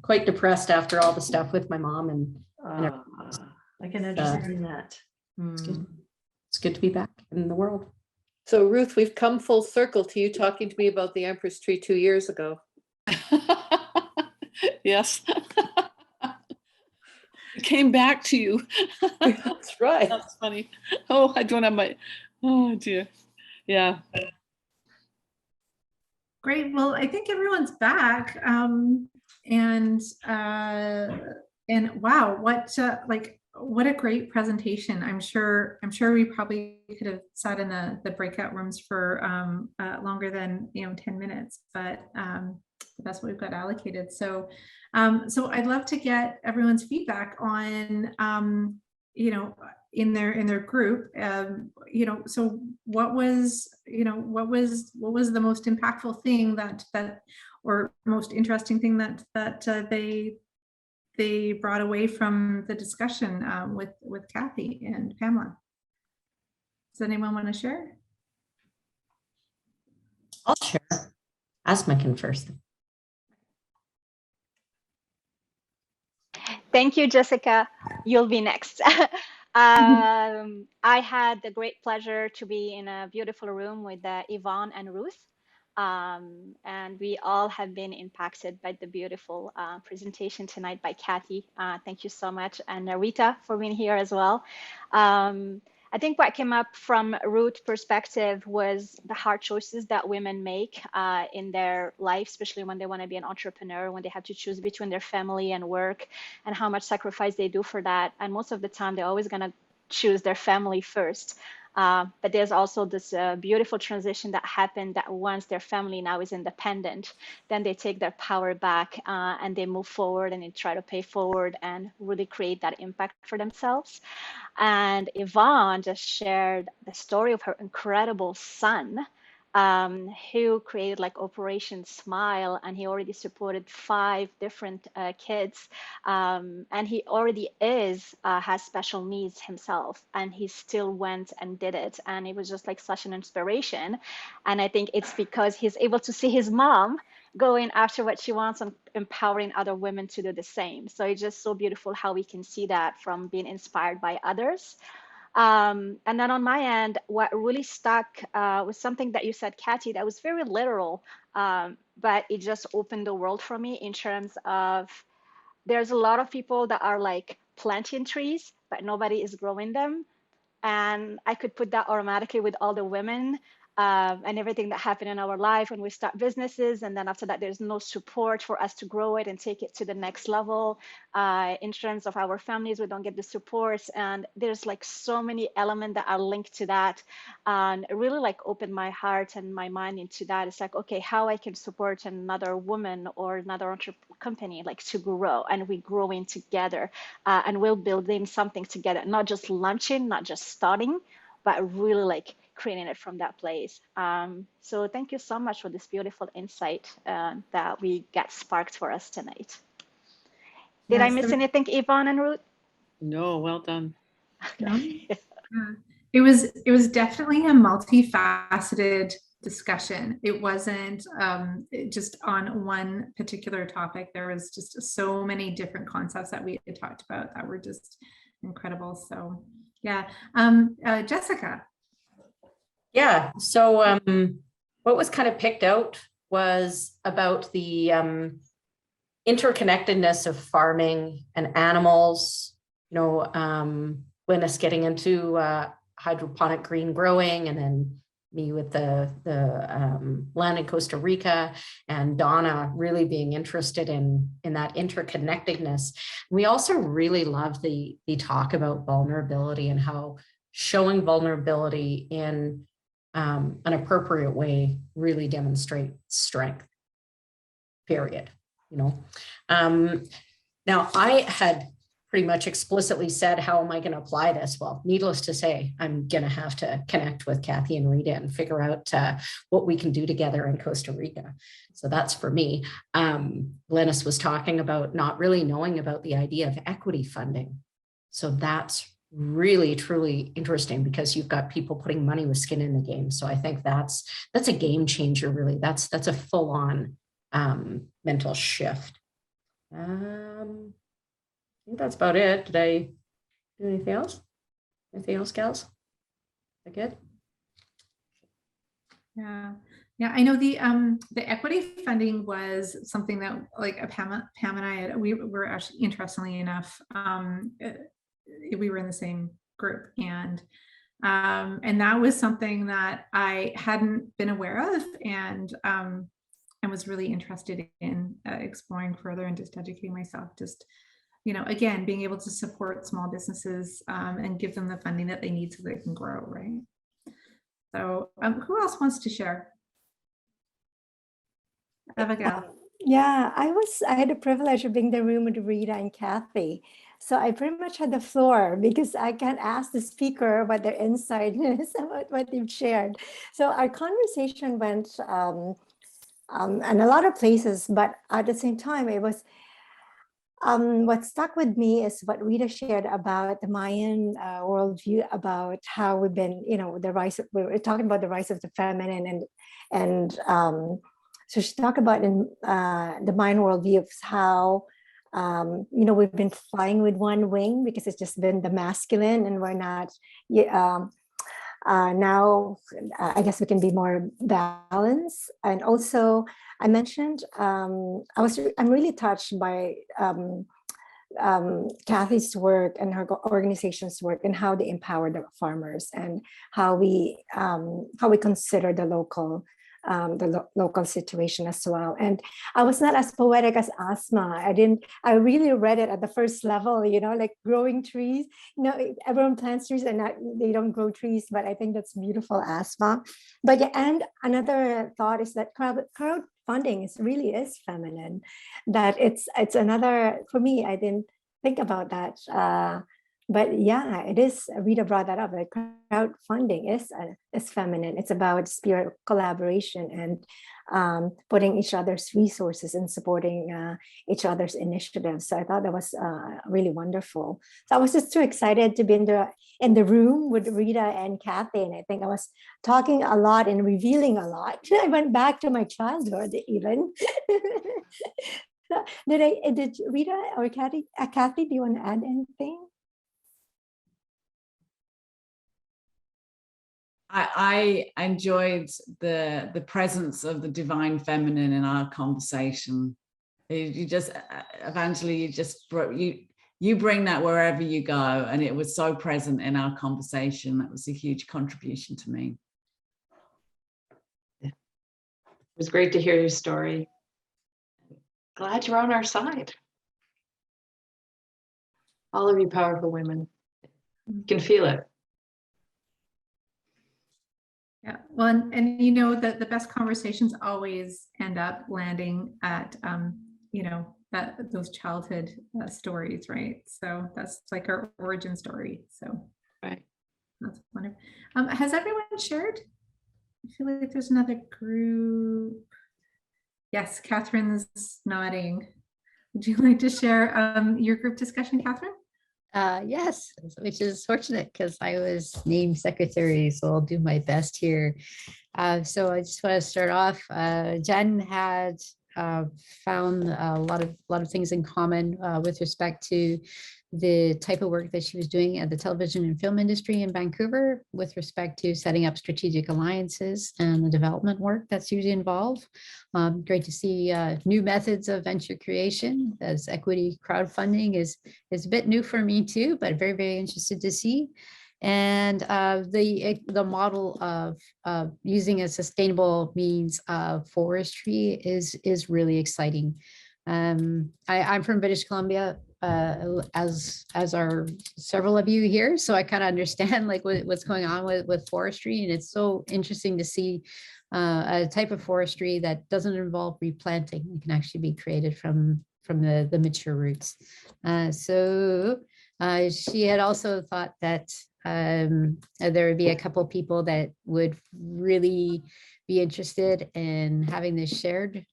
quite depressed after all the stuff with my mom, and I can understand that. it's good. It's good to be back in the world. So Ruth, we've come full circle to you talking to me about the Empress tree 2 years ago. Yes. It came back to you. That's right. That's funny. Oh, I don't have my, oh dear. Yeah. Great. Well, I think everyone's back. And wow, what a great presentation. I'm sure we probably could have sat in the breakout rooms for longer than 10 minutes, but that's what we've got allocated. So I'd love to get everyone's feedback on in their group, so what was the most impactful thing that or most interesting thing that they brought away from the discussion with Cathy and Pamela? Does anyone want to share? I'll share. Asmakin first. Thank you, Jessica. You'll be next. I had the great pleasure to be in a beautiful room with Yvonne and Ruth. And we all have been impacted by the beautiful presentation tonight by Cathy. Thank you so much. And Rita for being here as well. I think what came up from Ruth's perspective was the hard choices that women make in their life, especially when they want to be an entrepreneur, when they have to choose between their family and work, and how much sacrifice they do for that. And most of the time, they're always going to choose their family first. But there's also this beautiful transition that happened, that once their family now is independent, then they take their power back and they move forward and they try to pay forward and really create that impact for themselves. And Yvonne just shared the story of her incredible son, who created like Operation Smile, and he already supported 5 different kids, and he already has special needs himself, and he still went and did it, and it was just like such an inspiration. And I think it's because he's able to see his mom going after what she wants and empowering other women to do the same. So it's just so beautiful how we can see that from being inspired by others. And then on my end, what really stuck was something that you said, Cathy, that was very literal, but it just opened the world for me in terms of there's a lot of people that are like planting trees, but nobody is growing them. And I could put that automatically with all the women and everything that happened in our life when we start businesses. And then after that, there's no support for us to grow it and take it to the next level. In terms of our families, we don't get the support. And there's like so many elements that are linked to that. And it really like opened my heart and my mind into that. It's like, okay, how I can support another woman or another company like to grow, and we growing together and we're building something together, not just launching, not just starting, but really like creating it from that place. So thank you so much for this beautiful insight that we got sparked for us tonight. Did I miss anything, Yvonne and Ruth? No, well done. Okay. It was definitely a multifaceted discussion. It wasn't just on one particular topic. There was just so many different concepts that we had talked about that were just incredible. So yeah, Jessica. Yeah, so what was kind of picked out was about the interconnectedness of farming and animals, Glynis getting into hydroponic green growing, and then me with the land in Costa Rica, and Donna really being interested in that interconnectedness. We also really love the talk about vulnerability and how showing vulnerability in an appropriate way really demonstrates strength, period. You know, now I had pretty much explicitly said, how am I going to apply this? Well, needless to say, I'm going to have to connect with Cathy and Rita and figure out what we can do together in Costa Rica. So that's for me. Glynis was talking about not really knowing about the idea of equity funding. So that's really, truly interesting, because you've got people putting money with skin in the game. So I think that's a game changer, really. That's a full-on mental shift. I think that's about it. Did I do anything else? Anything else, gals? Is that good? Yeah. Yeah, I know the equity funding was something that, like, Pam and I, we were actually, interestingly enough, we were in the same group, and that was something that I hadn't been aware of, and was really interested in exploring further and just educating myself. Just, you know, again, being able to support small businesses and give them the funding that they need so they can grow, right? So who else wants to share? Abigail. Yeah, I had the privilege of being in the room with Rita and Cathy. So I pretty much had the floor, because I can ask the speaker what their insight is about what they've shared. So our conversation went in a lot of places, but at the same time, it was what stuck with me is what Rita shared about the Mayan worldview, about how we've been, you know, we were talking about the rise of the feminine, and so she talked about in the Mayan worldview of how, you know, we've been flying with one wing because it's just been the masculine, and we're not, now I guess we can be more balanced. And also I mentioned, I'm really touched by Cathy's work and her organization's work, and how they empower the farmers, and how we consider the local situation as well. And I was not as poetic as Asma. I really read it at the first level, you know, like growing trees. You know, everyone plants trees and they don't grow trees, but I think that's beautiful, Asma. But yeah, and another thought is that crowdfunding really is feminine. That it's another, for me, I didn't think about that. But yeah, it is. Rita brought that up. Like, crowdfunding is feminine. It's about spirit collaboration and putting each other's resources and supporting each other's initiatives. So I thought that was really wonderful. So I was just too excited to be in the room with Rita and Cathy, and I think I was talking a lot and revealing a lot. I went back to my childhood even. Did Rita or Cathy? Cathy, do you want to add anything? I enjoyed the presence of the divine feminine in our conversation. You just, Evangeline, you bring that wherever you go, and it was so present in our conversation. That was a huge contribution to me. It was great to hear your story. Glad you're on our side. All of you powerful women. You can feel it. Yeah, well, and you know that the best conversations always end up landing at you know, those childhood stories, right? So that's like our origin story. So right, that's wonderful. Has everyone shared? I feel like there's another group. Yes, Catherine's nodding. Would you like to share your group discussion, Catherine? Yes, which is fortunate because I was named secretary, so I'll do my best here. So I just want to start off. Jen had found a lot of things in common with respect to the type of work that she was doing at the television and film industry in Vancouver with respect to setting up strategic alliances and the development work that's usually involved. Great to see new methods of venture creation, as equity crowdfunding is a bit new for me too, but very, very interested to see. And the model of using a sustainable means of forestry is really exciting. I'm from British Columbia, as are several of you here, so I kind of understand like what's going on with forestry, and it's so interesting to see a type of forestry that doesn't involve replanting. It can actually be created from the mature roots. So she had also thought that there would be a couple people that would really be interested in having this shared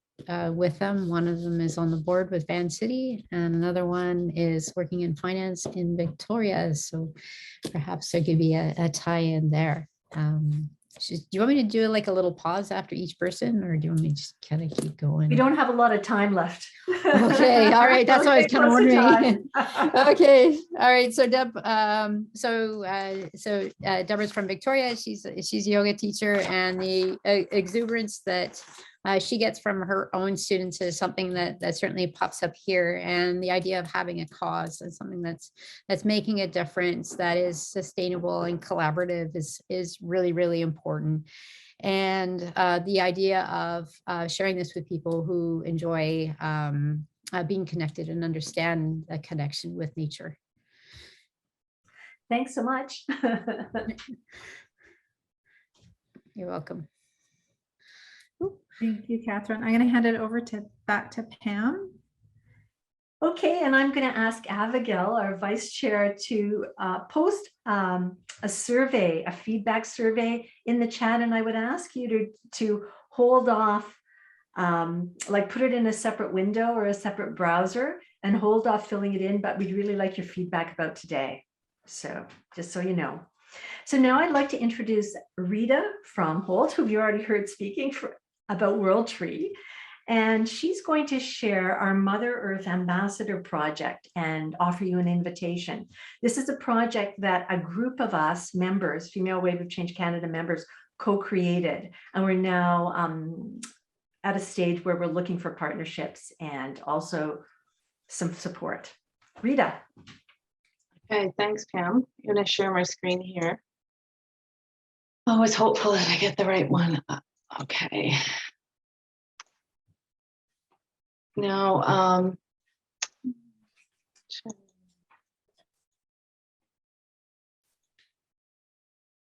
with them. One of them is on the board with Van City, and another one is working in finance in Victoria. So perhaps there could be a tie-in there. Do you want me to do like a little pause after each person, or do you want me to just kind of keep going? We don't have a lot of time left. Okay, all right. That's what I was kind of wondering. Okay, all right. So Deb, Deborah's from Victoria. She's a yoga teacher, and the exuberance that she gets from her own students is something that certainly pops up here. And the idea of having a cause and something that's making a difference, that is sustainable and collaborative, is really, really important. And the idea of sharing this with people who enjoy being connected and understand a connection with nature. Thanks so much. You're welcome. Thank you, Catherine. I'm going to hand it over back to Pam. Okay, and I'm going to ask Abigail, our vice chair, to post a survey, a feedback survey in the chat, and I would ask you to hold off, like put it in a separate window or a separate browser and hold off filling it in, but we'd really like your feedback about today. So just so you know. So now I'd like to introduce Rita from Holt, who you already heard speaking about World Tree. And she's going to share our Mother Earth Ambassador project and offer you an invitation. This is a project that a group of us members, Female Wave of Change Canada members, co-created. And we're now at a stage where we're looking for partnerships and also some support. Rita. Okay, thanks, Pam. I'm going to share my screen here. Always hopeful that I get the right one. Okay. Now,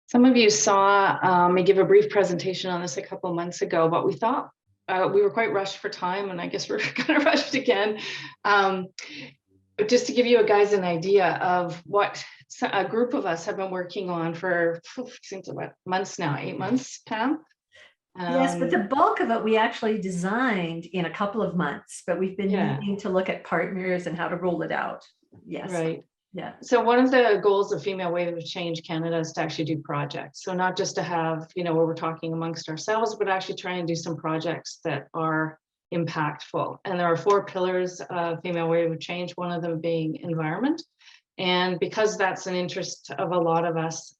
some of you saw me give a brief presentation on this a couple months ago, but we thought we were quite rushed for time, and I guess we're kind of rushed again. But just to give you guys an idea of what a group of us have been working on for seems what months now, 8 months, Pam? Yes, but the bulk of it we actually designed in a couple of months, but we've been needing to look at partners and how to roll it out. Yes. Right. Yeah. So one of the goals of Female Wave of Change Canada is to actually do projects. So not just to have, where we're talking amongst ourselves, but actually try and do some projects that are impactful. And there are 4 pillars of Female Wave of Change, one of them being environment. And because that's an interest of a lot of us,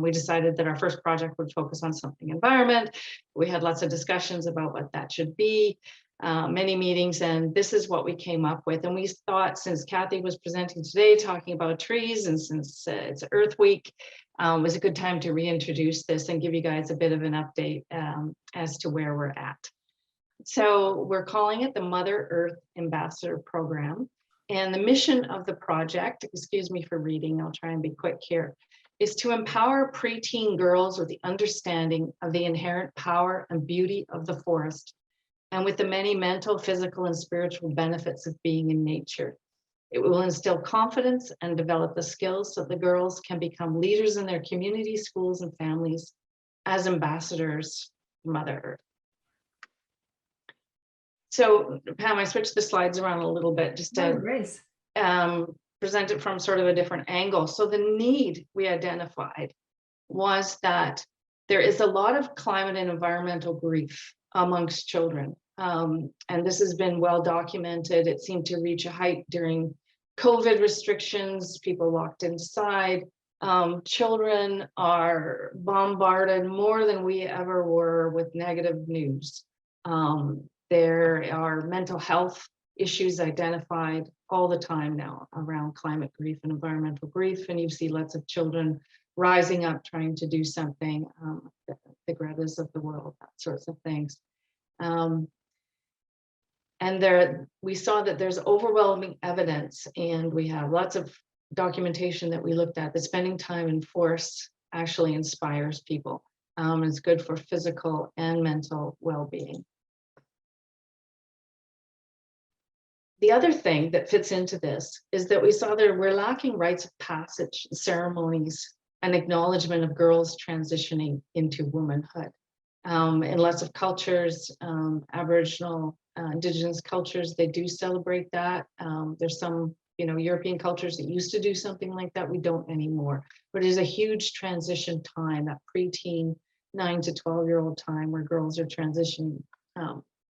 we decided that our first project would focus on something environment. We had lots of discussions about what that should be, many meetings, and this is what we came up with. And we thought, since Cathy was presenting today talking about trees, and since it's Earth Week, it was a good time to reintroduce this and give you guys a bit of an update as to where we're at. So we're calling it the Mother Earth Ambassador Program. And the mission of the project, excuse me for reading, I'll try and be quick here, is to empower preteen girls with the understanding of the inherent power and beauty of the forest, and with the many mental, physical, and spiritual benefits of being in nature. It will instill confidence and develop the skills so the girls can become leaders in their community, schools, and families as ambassadors for Mother Earth. So Pam, I switched the slides around a little bit just to present it from sort of a different angle. So the need we identified was that there is a lot of climate and environmental grief amongst children. And this has been well documented. It seemed to reach a height during COVID restrictions, people locked inside. Children are bombarded more than we ever were with negative news. There are mental health issues identified all the time now around climate grief and environmental grief, and you see lots of children rising up trying to do something, the Gretas of the world, that sorts of things. And we saw that there's overwhelming evidence, and we have lots of documentation that we looked at, that spending time in forest actually inspires people. It's good for physical and mental well-being. The other thing that fits into this is that we saw that we're lacking rites of passage, ceremonies, and acknowledgement of girls transitioning into womanhood. In lots of cultures, Aboriginal, Indigenous cultures, they do celebrate that. There's some, European cultures that used to do something like that. We don't anymore. But there's a huge transition time, that preteen 9 to 12-year-old time where girls are transitioning.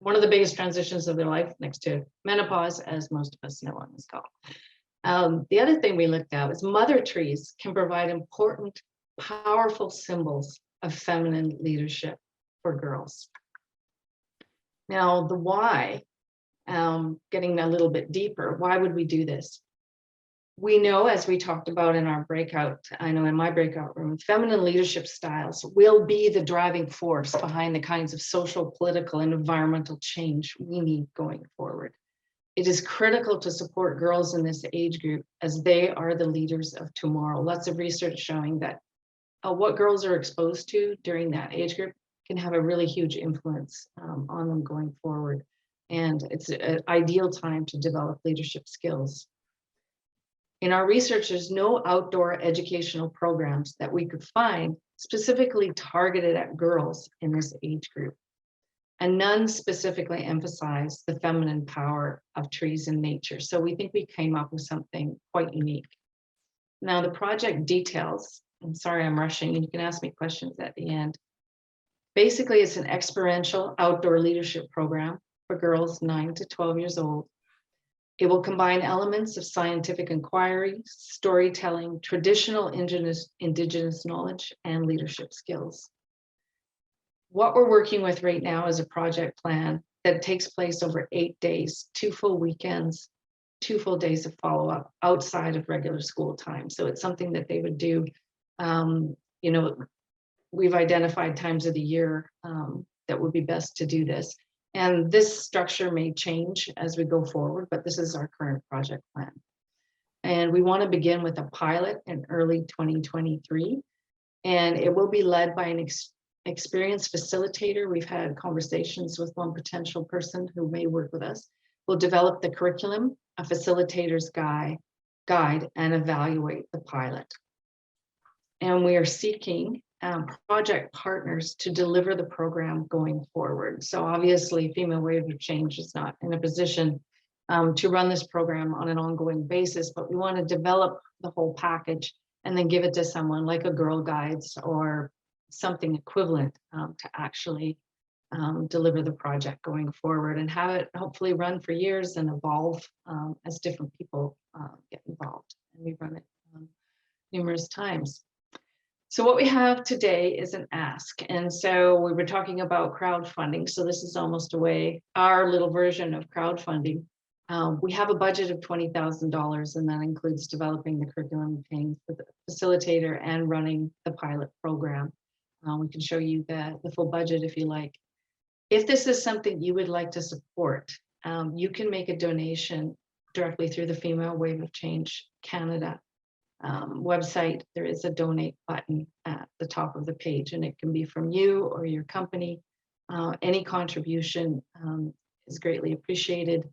One of the biggest transitions of their life, next to menopause, as most of us know on this call. The other thing we looked at was mother trees can provide important, powerful symbols of feminine leadership for girls. Now, the why, getting a little bit deeper, why would we do this? We know, as we talked about in our breakout, I know in my breakout room, feminine leadership styles will be the driving force behind the kinds of social, political, and environmental change we need going forward. It is critical to support girls in this age group as they are the leaders of tomorrow. Lots of research showing that what girls are exposed to during that age group can have a really huge influence on them going forward. And it's an ideal time to develop leadership skills. In our research, there's no outdoor educational programs that we could find specifically targeted at girls in this age group. And none specifically emphasize the feminine power of trees and nature. So we think we came up with something quite unique. Now the project details, I'm sorry I'm rushing, and you can ask me questions at the end. Basically, it's an experiential outdoor leadership program for girls 9 to 12 years old. It will combine elements of scientific inquiry, storytelling, traditional indigenous knowledge, and leadership skills. What we're working with right now is a project plan that takes place over 8 days, 2 full weekends, 2 full days of follow-up outside of regular school time. So it's something that they would do. We've identified times of the year that would be best to do this. And this structure may change as we go forward, but this is our current project plan. And we want to begin with a pilot in early 2023. And it will be led by an experienced facilitator. We've had conversations with one potential person who may work with us. We'll develop the curriculum, a facilitator's guide, and evaluate the pilot. And we are seeking project partners to deliver the program going forward. So obviously, Female Wave of Change is not in a position to run this program on an ongoing basis, but we want to develop the whole package and then give it to someone like a Girl Guides or something equivalent to actually deliver the project going forward and have it hopefully run for years and evolve as different people get involved. And we run it numerous times. So what we have today is an ask. And so we were talking about crowdfunding. So this is almost our little version of crowdfunding. We have a budget of $20,000, and that includes developing the curriculum, paying for the facilitator, and running the pilot program. We can show you the full budget if you like. If this is something you would like to support, you can make a donation directly through the Female Wave of Change Canada website. There is a donate button at the top of the page, and it can be from you or your company. Any contribution is greatly appreciated.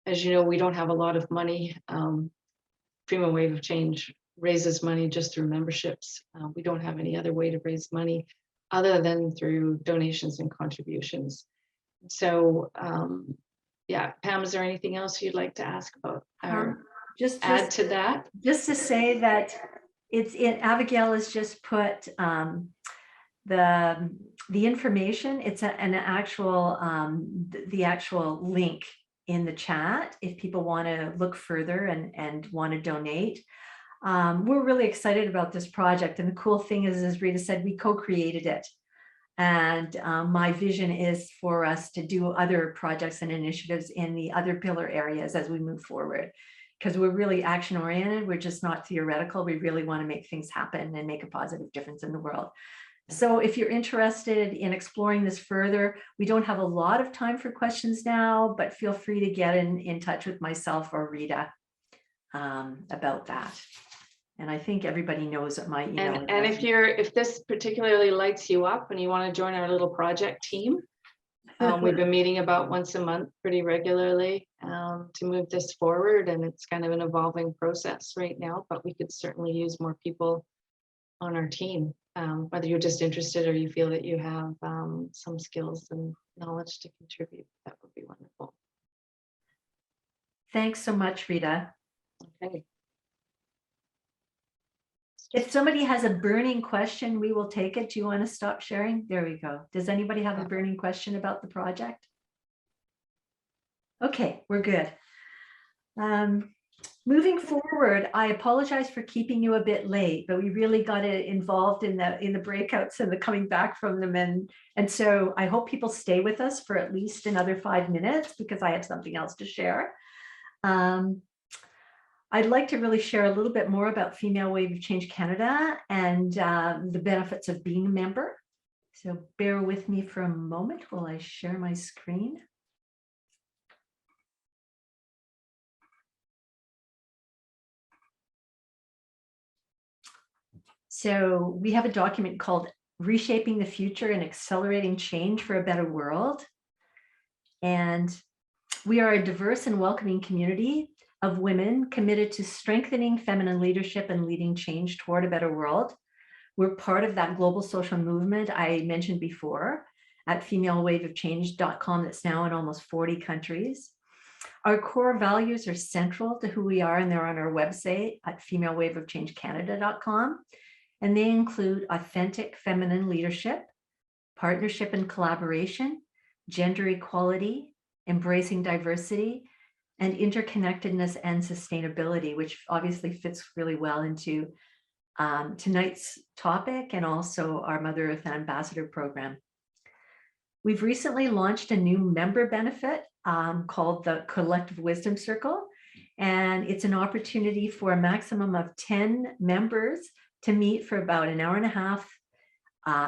As you know, we don't have a lot of money. Female Wave of Change raises money just through memberships. We don't have any other way to raise money other than through donations and contributions. So yeah, Pam, is there anything else you'd like to ask about? Just add to that? Just to say that Abigail has just put the information. It's an actual the actual link in the chat if people want to look further and want to donate. We're really excited about this project. And the cool thing is, as Rita said, we co-created it. And my vision is for us to do other projects and initiatives in the other pillar areas as we move forward, because we're really action oriented. We're just not theoretical. We really want to make things happen and make a positive difference in the world. So if you're interested in exploring this further, we don't have a lot of time for questions now, but feel free to get in touch with myself or Rita about that. And I think everybody knows what my email And address if this particularly lights you up and you want to join our little project team, we've been meeting about once a month pretty regularly to move this forward. And it's kind of an evolving process right now, but we could certainly use more people on our team. Whether you're just interested or you feel that you have some skills and knowledge to contribute, that would be wonderful. Thanks so much, Rita. Okay. If somebody has a burning question, we will take it. Do you want to stop sharing? There we go. Does anybody have a burning question about the project? Okay, we're good. Moving forward, I apologize for keeping you a bit late, but we really got involved in the breakouts and the coming back from them. And so I hope people stay with us for at least another 5 minutes because I have something else to share. I'd like to really share a little bit more about Female Wave of Change Canada and the benefits of being a member. So bear with me for a moment while I share my screen. So we have a document called Reshaping the Future and Accelerating Change for a Better World. And we are a diverse and welcoming community of women committed to strengthening feminine leadership and leading change toward a better world. We're part of that global social movement I mentioned before at femalewaveofchange.com that's now in almost 40 countries. Our core values are central to who we are, and they're on our website at femalewaveofchangecanada.com. And they include authentic feminine leadership, partnership and collaboration, gender equality, embracing diversity, and interconnectedness and sustainability, which obviously fits really well into tonight's topic and also our Mother Earth Ambassador program. We've recently launched a new member benefit called the Collective Wisdom Circle, and it's an opportunity for a maximum of 10 members to meet for about an hour and a half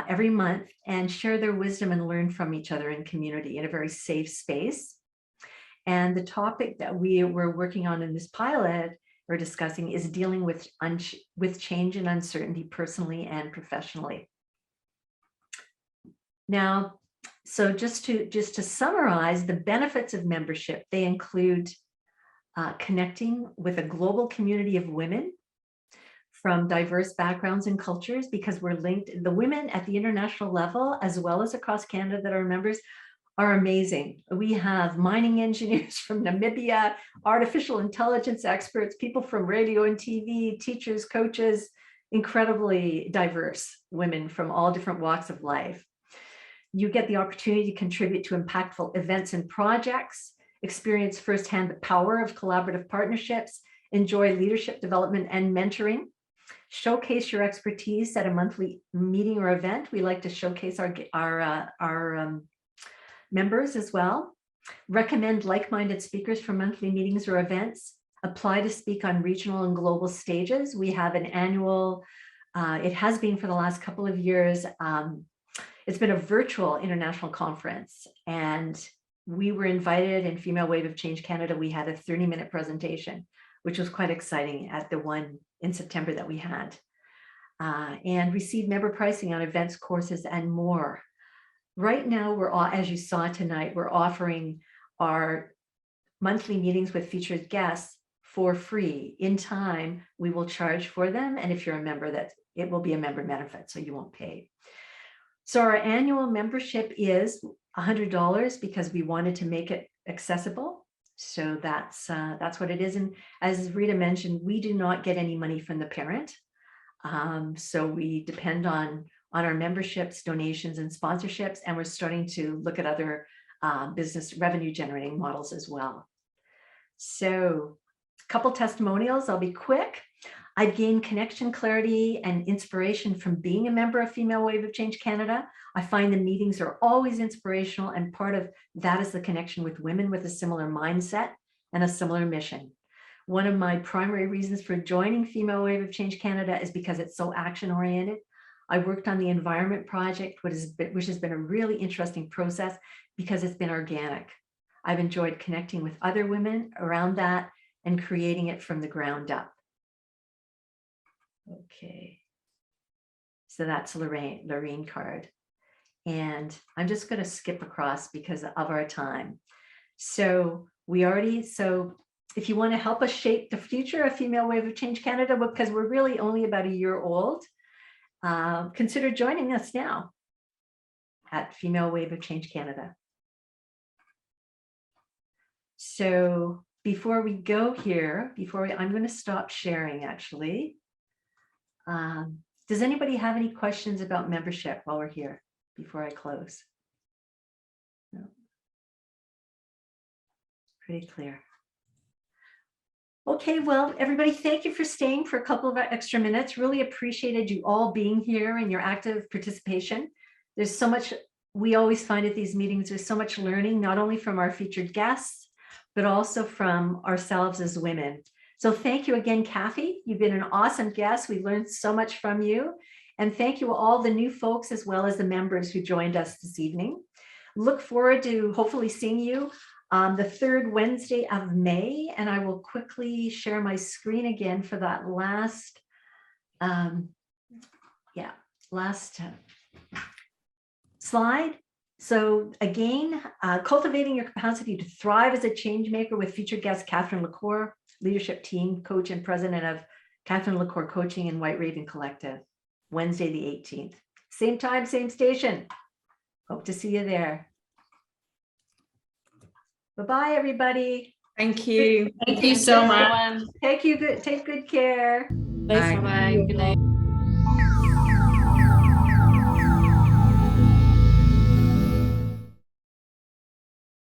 every month and share their wisdom and learn from each other in community in a very safe space. And the topic that we were working on in this pilot or discussing is dealing with change and uncertainty personally and professionally. Now, so just to summarize the benefits of membership, they include connecting with a global community of women from diverse backgrounds and cultures, because we're linked. The women at the international level, as well as across Canada that are members, are amazing. We have mining engineers from Namibia, artificial intelligence experts, people from radio and TV, teachers, coaches, incredibly diverse women from all different walks of life. You get the opportunity to contribute to impactful events and projects, experience firsthand the power of collaborative partnerships, enjoy leadership development and mentoring, showcase your expertise at a monthly meeting or event. We like to showcase our members as well, recommend like-minded speakers for monthly meetings or events, apply to speak on regional and global stages. We have an annual, it has been for the last couple of years, it's been a virtual international conference, and we were invited in Female Wave of Change Canada. We had a 30-minute presentation, which was quite exciting at the one in September that we had, and received member pricing on events, courses, and more. Right now, we're all, as you saw tonight, we're offering our monthly meetings with featured guests for free. In time, we will charge for them. And if you're a member, that it will be a member benefit, so you won't pay. So our annual membership is $100 because we wanted to make it accessible. So that's what it is. And as Rita mentioned, we do not get any money from the parent. So we depend on our memberships, donations, and sponsorships, and we're starting to look at other business revenue generating models as well. So a couple testimonials, I'll be quick. I've gained connection, clarity, and inspiration from being a member of Female Wave of Change Canada. I find the meetings are always inspirational, and part of that is the connection with women with a similar mindset and a similar mission. One of my primary reasons for joining Female Wave of Change Canada is because it's so action-oriented. I worked on the environment project, which has been a really interesting process because it's been organic. I've enjoyed connecting with other women around that and creating it from the ground up. Okay, so that's Lorraine card. And I'm just going to skip across because of our time. So if you want to help us shape the future of Female Wave of Change Canada, because we're really only about a year old, consider joining us now at Female Wave of Change Canada. So before we go here, I'm going to stop sharing actually. Does anybody have any questions about membership while we're here before I close? No. Pretty clear. Okay, well, everybody, thank you for staying for a couple of extra minutes. Really appreciated you all being here and your active participation. There's so much, we always find at these meetings, there's so much learning, not only from our featured guests, but also from ourselves as women. So thank you again, Cathy. You've been an awesome guest. We learned so much from you. And thank you all the new folks as well as the members who joined us this evening. Look forward to hopefully seeing you on the third Wednesday of May. And I will quickly share my screen again for that last slide. So again, cultivating your capacity to thrive as a change maker with featured guest Catherine LaCour, leadership team coach and president of Catherine LaCour Coaching and White Raven Collective, Wednesday the 18th. Same time, same station. Hope to see you there. Bye-bye, everybody. Thank you. Thank you so much. Take good care. Bye. Good night.